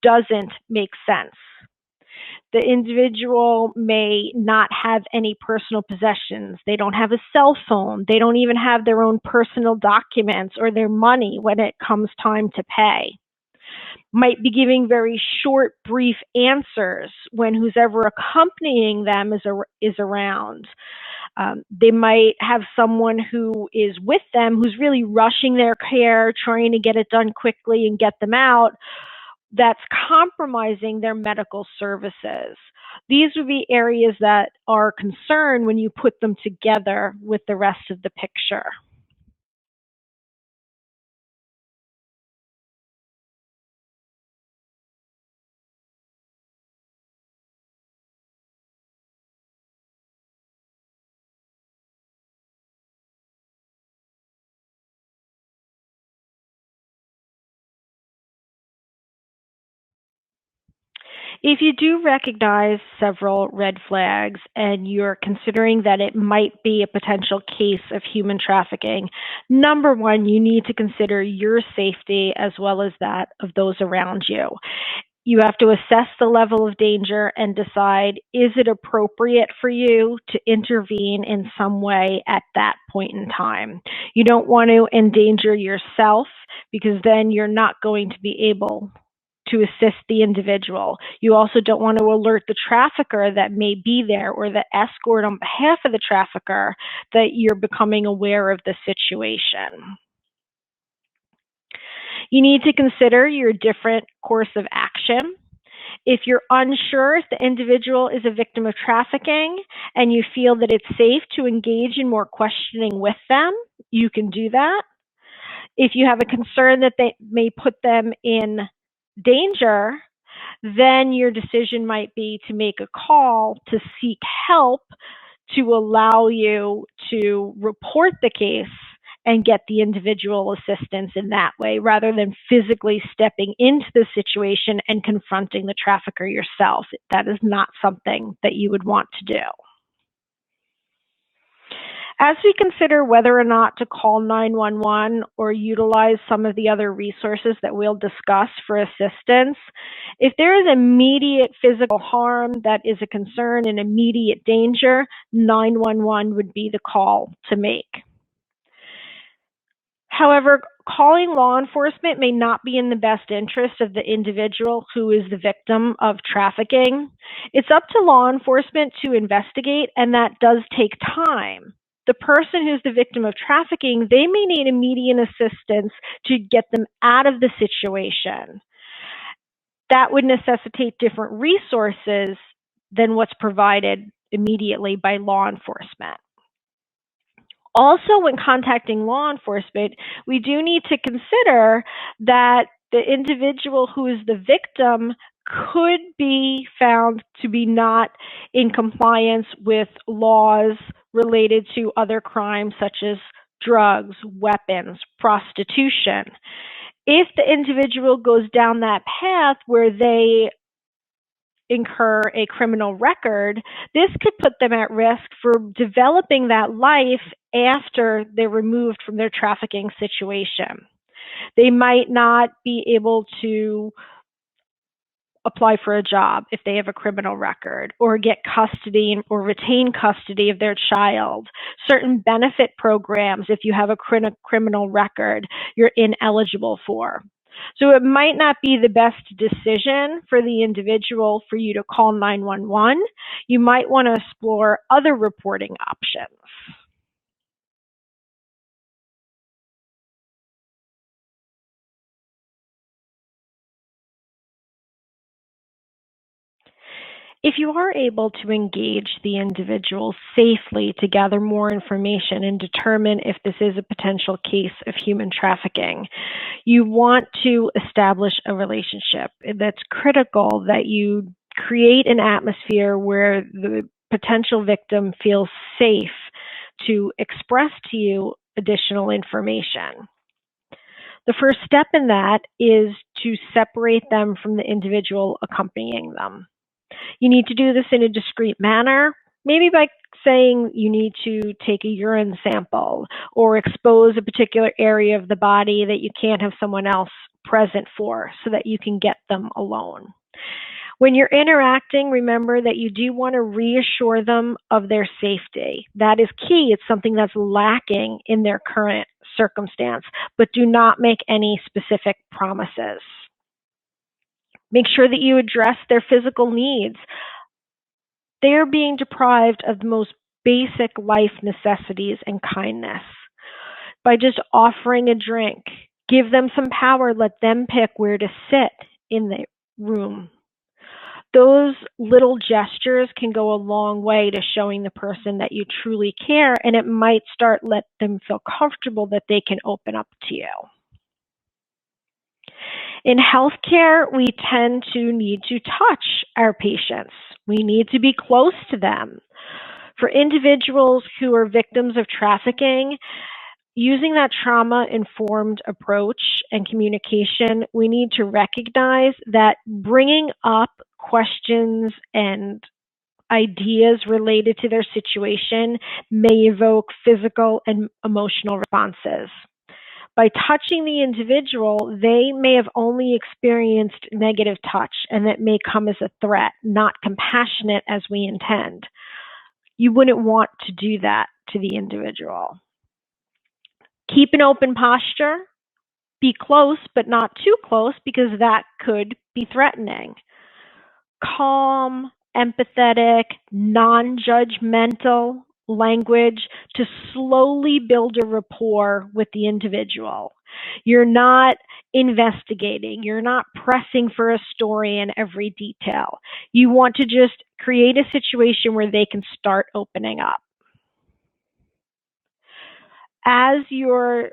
doesn't make sense. The individual may not have any personal possessions. They don't have a cell phone. They don't even have their own personal documents or their money when it comes time to pay. Might be giving very short, brief answers when who's ever accompanying them is around. They might have someone who is with them who's really rushing their care, trying to get it done quickly and get them out. That's compromising their medical services. These would be areas that are concerned when you put them together with the rest of the picture. If you do recognize several red flags and you're considering that it might be a potential case of human trafficking, number one, you need to consider your safety as well as that of those around you. You have to assess the level of danger and decide, is it appropriate for you to intervene in some way at that point in time? You don't want to endanger yourself because then you're not going to be able to assist the individual. You also don't want to alert the trafficker that may be there or the escort on behalf of the trafficker that you're becoming aware of the situation. You need to consider your different course of action. If you're unsure if the individual is a victim of trafficking and you feel that it's safe to engage in more questioning with them, you can do that. If you have a concern that they may put them in danger, then your decision might be to make a call to seek help to allow you to report the case and get the individual assistance in that way, rather than physically stepping into the situation and confronting the trafficker yourself. That is not something that you would want to do. As we consider whether or not to call 911 or utilize some of the other resources that we'll discuss for assistance, if there is immediate physical harm that is a concern and immediate danger, 911 would be the call to make. However, calling law enforcement may not be in the best interest of the individual who is the victim of trafficking. It's up to law enforcement to investigate, and that does take time. the person who's the victim of trafficking, they may need immediate assistance to get them out of the situation. That would necessitate different resources than what's provided immediately by law enforcement. Also, when contacting law enforcement, we do need to consider that the individual who is the victim could be found to be not in compliance with laws related to other crimes such as drugs, weapons, prostitution. If the individual goes down that path where they incur a criminal record, this could put them at risk for developing that life after they're removed from their trafficking situation. They might not be able to apply for a job if they have a criminal record, or get custody or retain custody of their child. Certain benefit programs, if you have a criminal record, you're ineligible for. So it might not be the best decision for the individual for you to call 911. You might want to explore other reporting options. If you are able to engage the individual safely to gather more information and determine if this is a potential case of human trafficking, you want to establish a relationship. That's critical that you create an atmosphere where the potential victim feels safe to express to you additional information. The first step in that is to separate them from the individual accompanying them. You need to do this in a discreet manner, maybe by saying you need to take a urine sample or expose a particular area of the body that you can't have someone else present for so that you can get them alone. When you're interacting, remember that you do want to reassure them of their safety. That is key. It's something that's lacking in their current circumstance, but do not make any specific promises. Make sure that you address their physical needs. They're being deprived of the most basic life necessities and kindness. By just offering a drink, give them some power, let them pick where to sit in the room. Those little gestures can go a long way to showing the person that you truly care, and it might let them feel comfortable that they can open up to you. In healthcare, we tend to need to touch our patients. We need to be close to them. For individuals who are victims of trafficking, using that trauma-informed approach and communication, we need to recognize that bringing up questions and ideas related to their situation may evoke physical and emotional responses. By touching the individual, they may have only experienced negative touch, and that may come as a threat, not compassionate as we intend. You wouldn't want to do that to the individual. Keep an open posture. Be close, but not too close, because that could be threatening. Calm, empathetic, non-judgmental language to slowly build a rapport with the individual. You're not investigating. You're not pressing for a story in every detail. You want to just create a situation where they can start opening up. As you're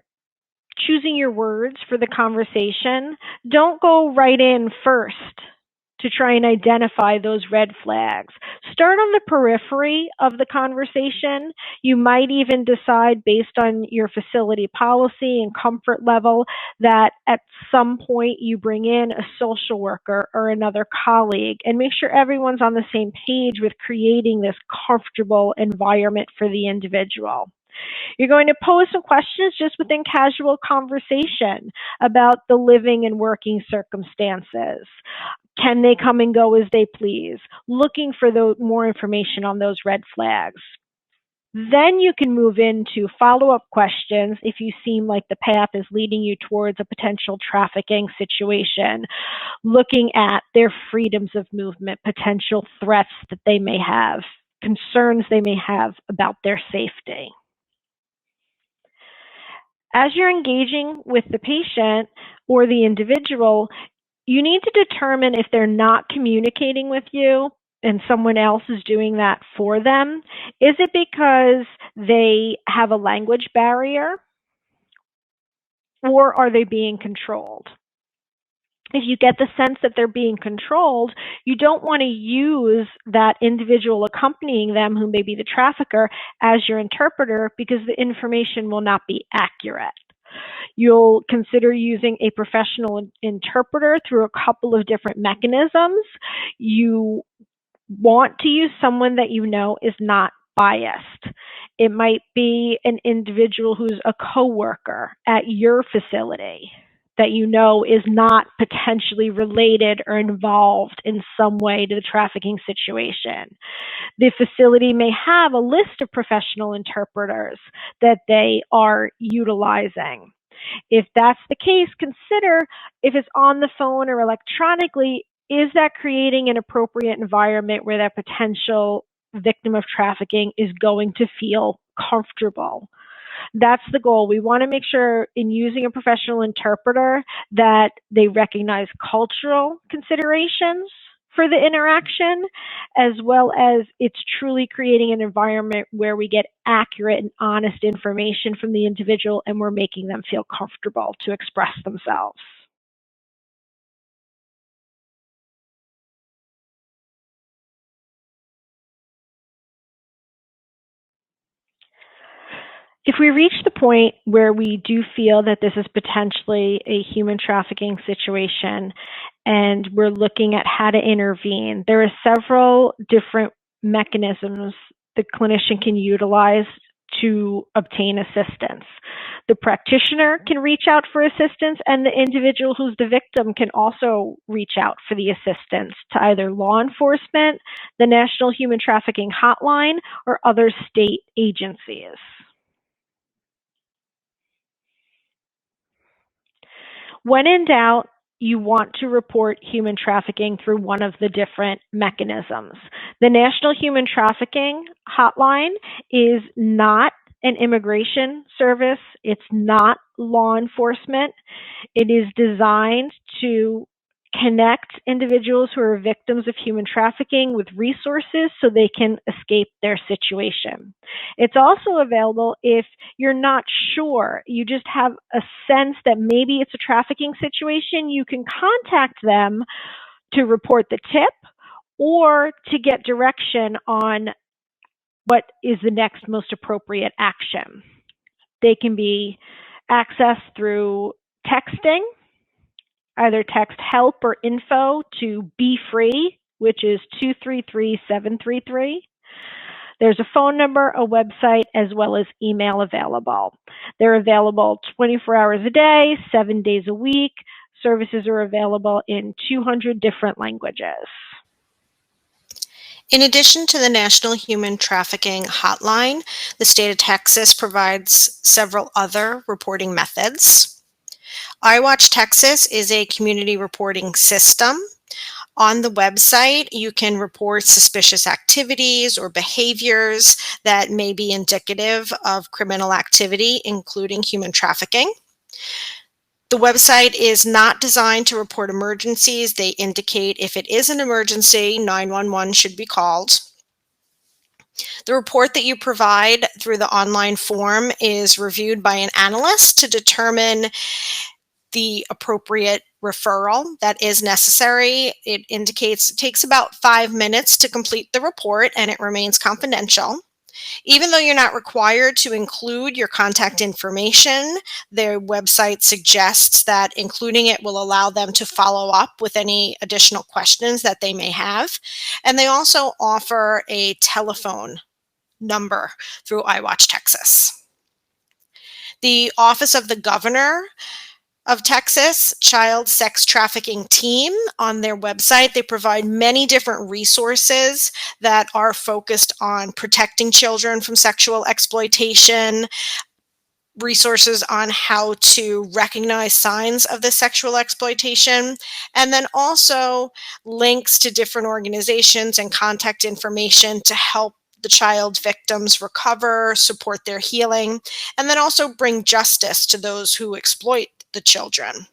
choosing your words for the conversation, don't go right in first to try and identify those red flags. Start on the periphery of the conversation. You might even decide, based on your facility policy and comfort level, that at some point you bring in a social worker or another colleague, and make sure everyone's on the same page with creating this comfortable environment for the individual. You're going to pose some questions just within casual conversation about the living and working circumstances. Can they come and go as they please? Looking for more information on those red flags. Then you can move into follow-up questions if you seem like the path is leading you towards a potential trafficking situation, looking at their freedoms of movement, potential threats that they may have, concerns they may have about their safety. As you're engaging with the patient or the individual, you need to determine if they're not communicating with you and someone else is doing that for them. Is it because they have a language barrier, or are they being controlled? If you get the sense that they're being controlled, you don't want to use that individual accompanying them, who may be the trafficker, as your interpreter, because the information will not be accurate. You'll consider using a professional interpreter through a couple of different mechanisms. You want to use someone that you know is not biased. It might be an individual who's a coworker at your facility that you know is not potentially related or involved in some way to the trafficking situation. The facility may have a list of professional interpreters that they are utilizing. If that's the case, consider if it's on the phone or electronically, is that creating an appropriate environment where that potential victim of trafficking is going to feel comfortable? That's the goal. We want to make sure in using a professional interpreter that they recognize cultural considerations for the interaction, as well as it's truly creating an environment where we get accurate and honest information from the individual and we're making them feel comfortable to express themselves. If we reach the point where we do feel that this is potentially a human trafficking situation and we're looking at how to intervene, there are several different mechanisms the clinician can utilize to obtain assistance. The practitioner can reach out for assistance, and the individual who's the victim can also reach out for the assistance to either law enforcement, the National Human Trafficking Hotline, or other state agencies. When in doubt, you want to report human trafficking through one of the different mechanisms. The National Human Trafficking Hotline is not an immigration service, it's not law enforcement. It is designed to connect individuals who are victims of human trafficking with resources so they can escape their situation. It's also available if you're not sure, you just have a sense that maybe it's a trafficking situation, you can contact them to report the tip or to get direction on what is the next most appropriate action. They can be accessed through texting, either text help or info to Be Free, which is 233-733. There's a phone number, a website, as well as email available. They're available 24 hours a day, 7 days a week. Services are available in 200 different languages. In addition to the National Human Trafficking Hotline, the state of Texas provides several other reporting methods. iWatch Texas is a community reporting system. On the website, you can report suspicious activities or behaviors that may be indicative of criminal activity, including human trafficking. The website is not designed to report emergencies. They indicate if it is an emergency, 911 should be called. The report that you provide through the online form is reviewed by an analyst to determine the appropriate referral that is necessary. It indicates it takes about 5 minutes to complete the report and it remains confidential. Even though you're not required to include your contact information, their website suggests that including it will allow them to follow up with any additional questions that they may have. And they also offer a telephone number through iWatch Texas. The Office of the Governor of Texas Child Sex Trafficking Team, on their website, they provide many different resources that are focused on protecting children from sexual exploitation, resources on how to recognize signs of the sexual exploitation, and then also links to different organizations and contact information to help the child victims recover, support their healing, and then also bring justice to those who exploit the children.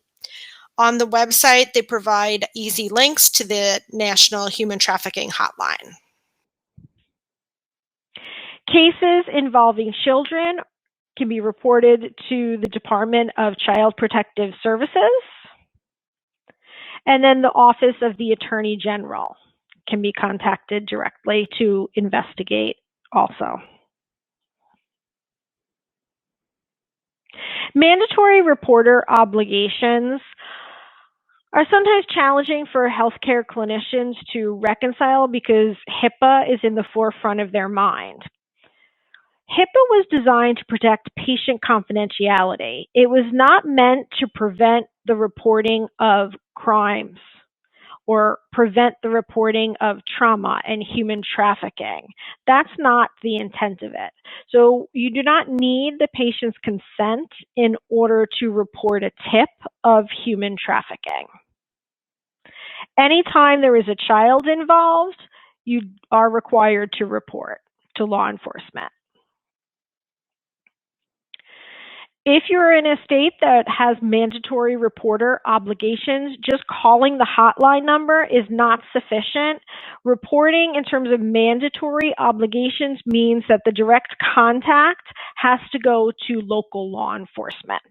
On the website, they provide easy links to the National Human Trafficking Hotline. Cases involving children can be reported to the Department of Child Protective Services, and then the Office of the Attorney General can be contacted directly to investigate also. Mandatory reporter obligations are sometimes challenging for healthcare clinicians to reconcile because HIPAA is in the forefront of their mind. HIPAA was designed to protect patient confidentiality. It was not meant to prevent the reporting of crimes or prevent the reporting of trauma and human trafficking. That's not the intent of it. So you do not need the patient's consent in order to report a tip of human trafficking. Anytime there is a child involved, you are required to report to law enforcement. If you're in a state that has mandatory reporter obligations, just calling the hotline number is not sufficient. Reporting in terms of mandatory obligations means that the direct contact has to go to local law enforcement.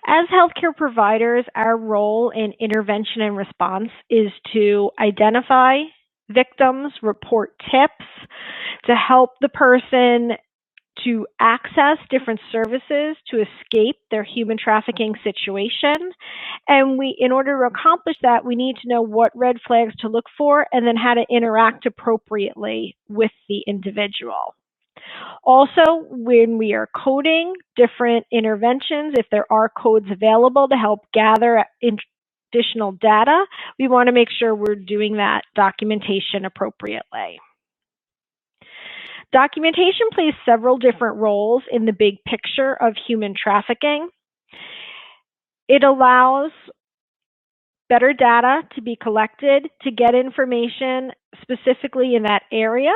As healthcare providers, our role in intervention and response is to identify victims, report tips, to help the person to access different services to escape their human trafficking situation. And in order to accomplish that, we need to know what red flags to look for and then how to interact appropriately with the individual. Also, when we are coding different interventions, if there are codes available to help gather additional data, we want to make sure we're doing that documentation appropriately. Documentation plays several different roles in the big picture of human trafficking. It allows better data to be collected to get information specifically in that area,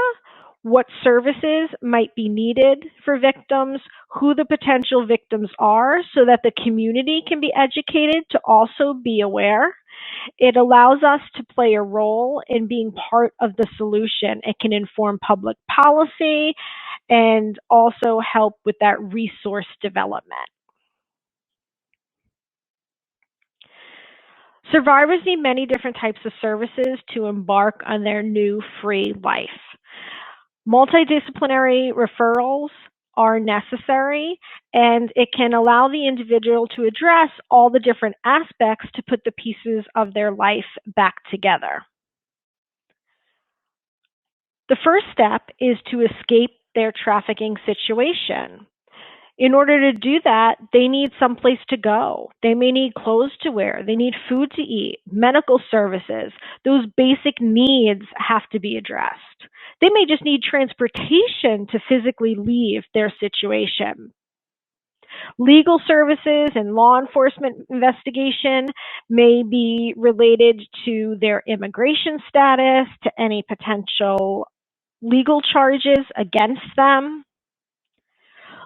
what services might be needed for victims, who the potential victims are, so that the community can be educated to also be aware. It allows us to play a role in being part of the solution. It can inform public policy and also help with that resource development. Survivors need many different types of services to embark on their new free life. Multidisciplinary referrals are necessary, and it can allow the individual to address all the different aspects to put the pieces of their life back together. The first step is to escape their trafficking situation. In order to do that, they need someplace to go. They may need clothes to wear. They need food to eat, medical services. Those basic needs have to be addressed. They may just need transportation to physically leave their situation. Legal services and law enforcement investigation may be related to their immigration status, to any potential legal charges against them.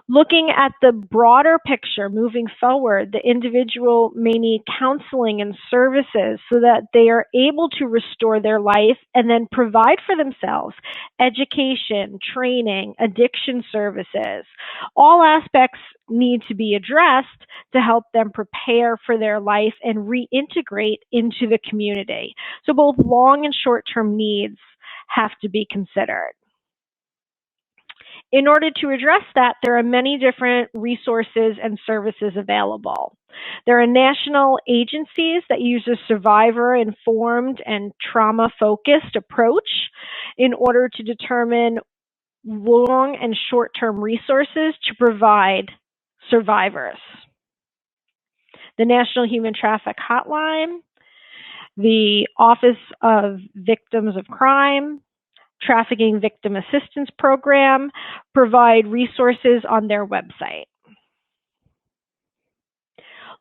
Looking at the broader picture moving forward, the individual may need counseling and services so that they are able to restore their life and then provide for themselves education, training, addiction services. All aspects need to be addressed to help them prepare for their life and reintegrate into the community. So both long and short-term needs have to be considered. In order to address that, there are many different resources and services available. There are national agencies that use a survivor-informed and trauma-focused approach in order to determine long and short-term resources to provide survivors. The National Human Traffic Hotline the Office of Victims of Crime, Trafficking Victim Assistance Program provide resources on their website.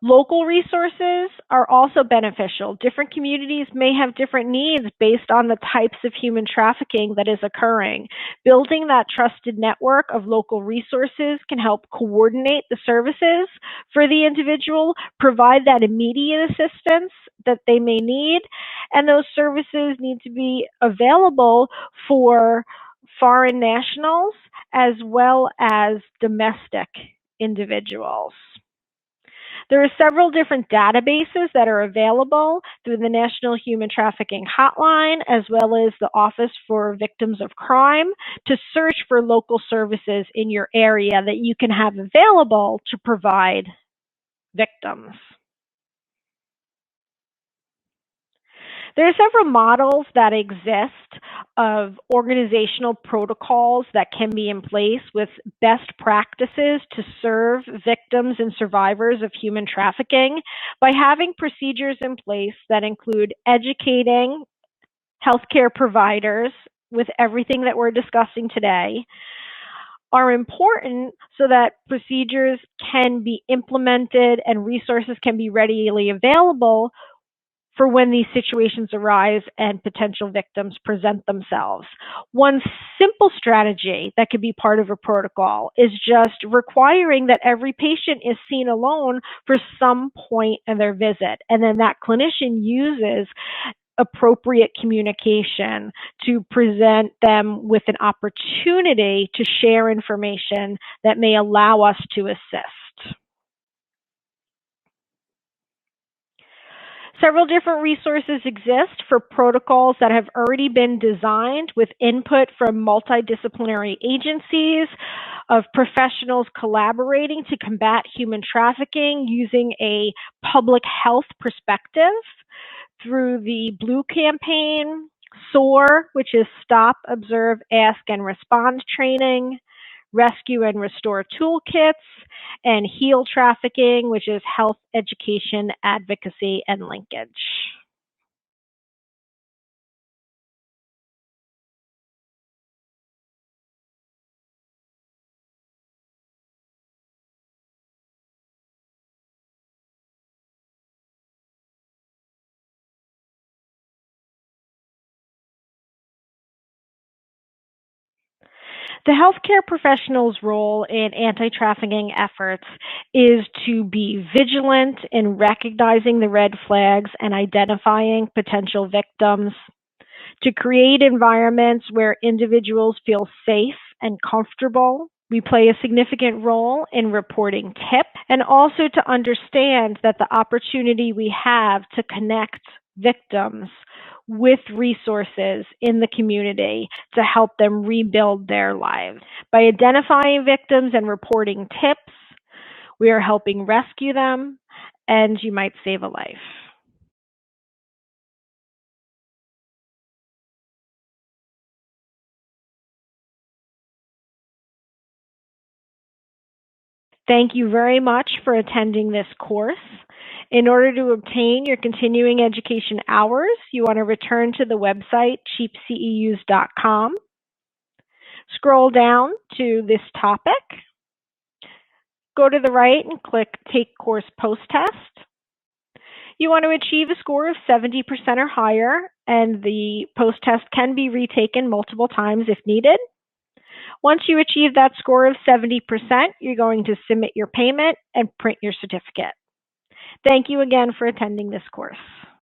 Local resources are also beneficial. Different communities may have different needs based on the types of human trafficking that is occurring. Building that trusted network of local resources can help coordinate the services for the individual, provide that immediate assistance that they may need, and those services need to be available for foreign nationals as well as domestic individuals. There are several different databases that are available through the National Human Trafficking Hotline, as well as the Office for Victims of Crime, to search for local services in your area that you can have available to provide victims. There are several models that exist of organizational protocols that can be in place with best practices to serve victims and survivors of human trafficking by having procedures in place that include educating healthcare providers with everything that we're discussing today are important so that procedures can be implemented and resources can be readily available for when these situations arise and potential victims present themselves. One simple strategy that could be part of a protocol is just requiring that every patient is seen alone for some point in their visit, and then that clinician uses appropriate communication to present them with an opportunity to share information that may allow us to assist. Several different resources exist for protocols that have already been designed with input from multidisciplinary agencies of professionals collaborating to combat human trafficking using a public health perspective through the Blue campaign, SOAR, which is Stop, Observe, Ask, and Respond training, Rescue and Restore toolkits, and HEAL Trafficking, which is Health, Education, Advocacy, and Linkage. The healthcare professional's role in anti-trafficking efforts is to be vigilant in recognizing the red flags and identifying potential victims, to create environments where individuals feel safe and comfortable. We play a significant role in reporting tips, and also to understand that the opportunity we have to connect victims with resources in the community to help them rebuild their lives. By identifying victims and reporting tips, we are helping rescue them, and you might save a life. Thank you very much for attending this course. In order to obtain your continuing education hours, you want to return to the website cheapceus.com. Scroll down to this topic. Go to the right and click Take Course Post-Test. You want to achieve a score of 70% or higher, and the post-test can be retaken multiple times if needed. Once you achieve that score of 70%, you're going to submit your payment and print your certificate. Thank you again for attending this course.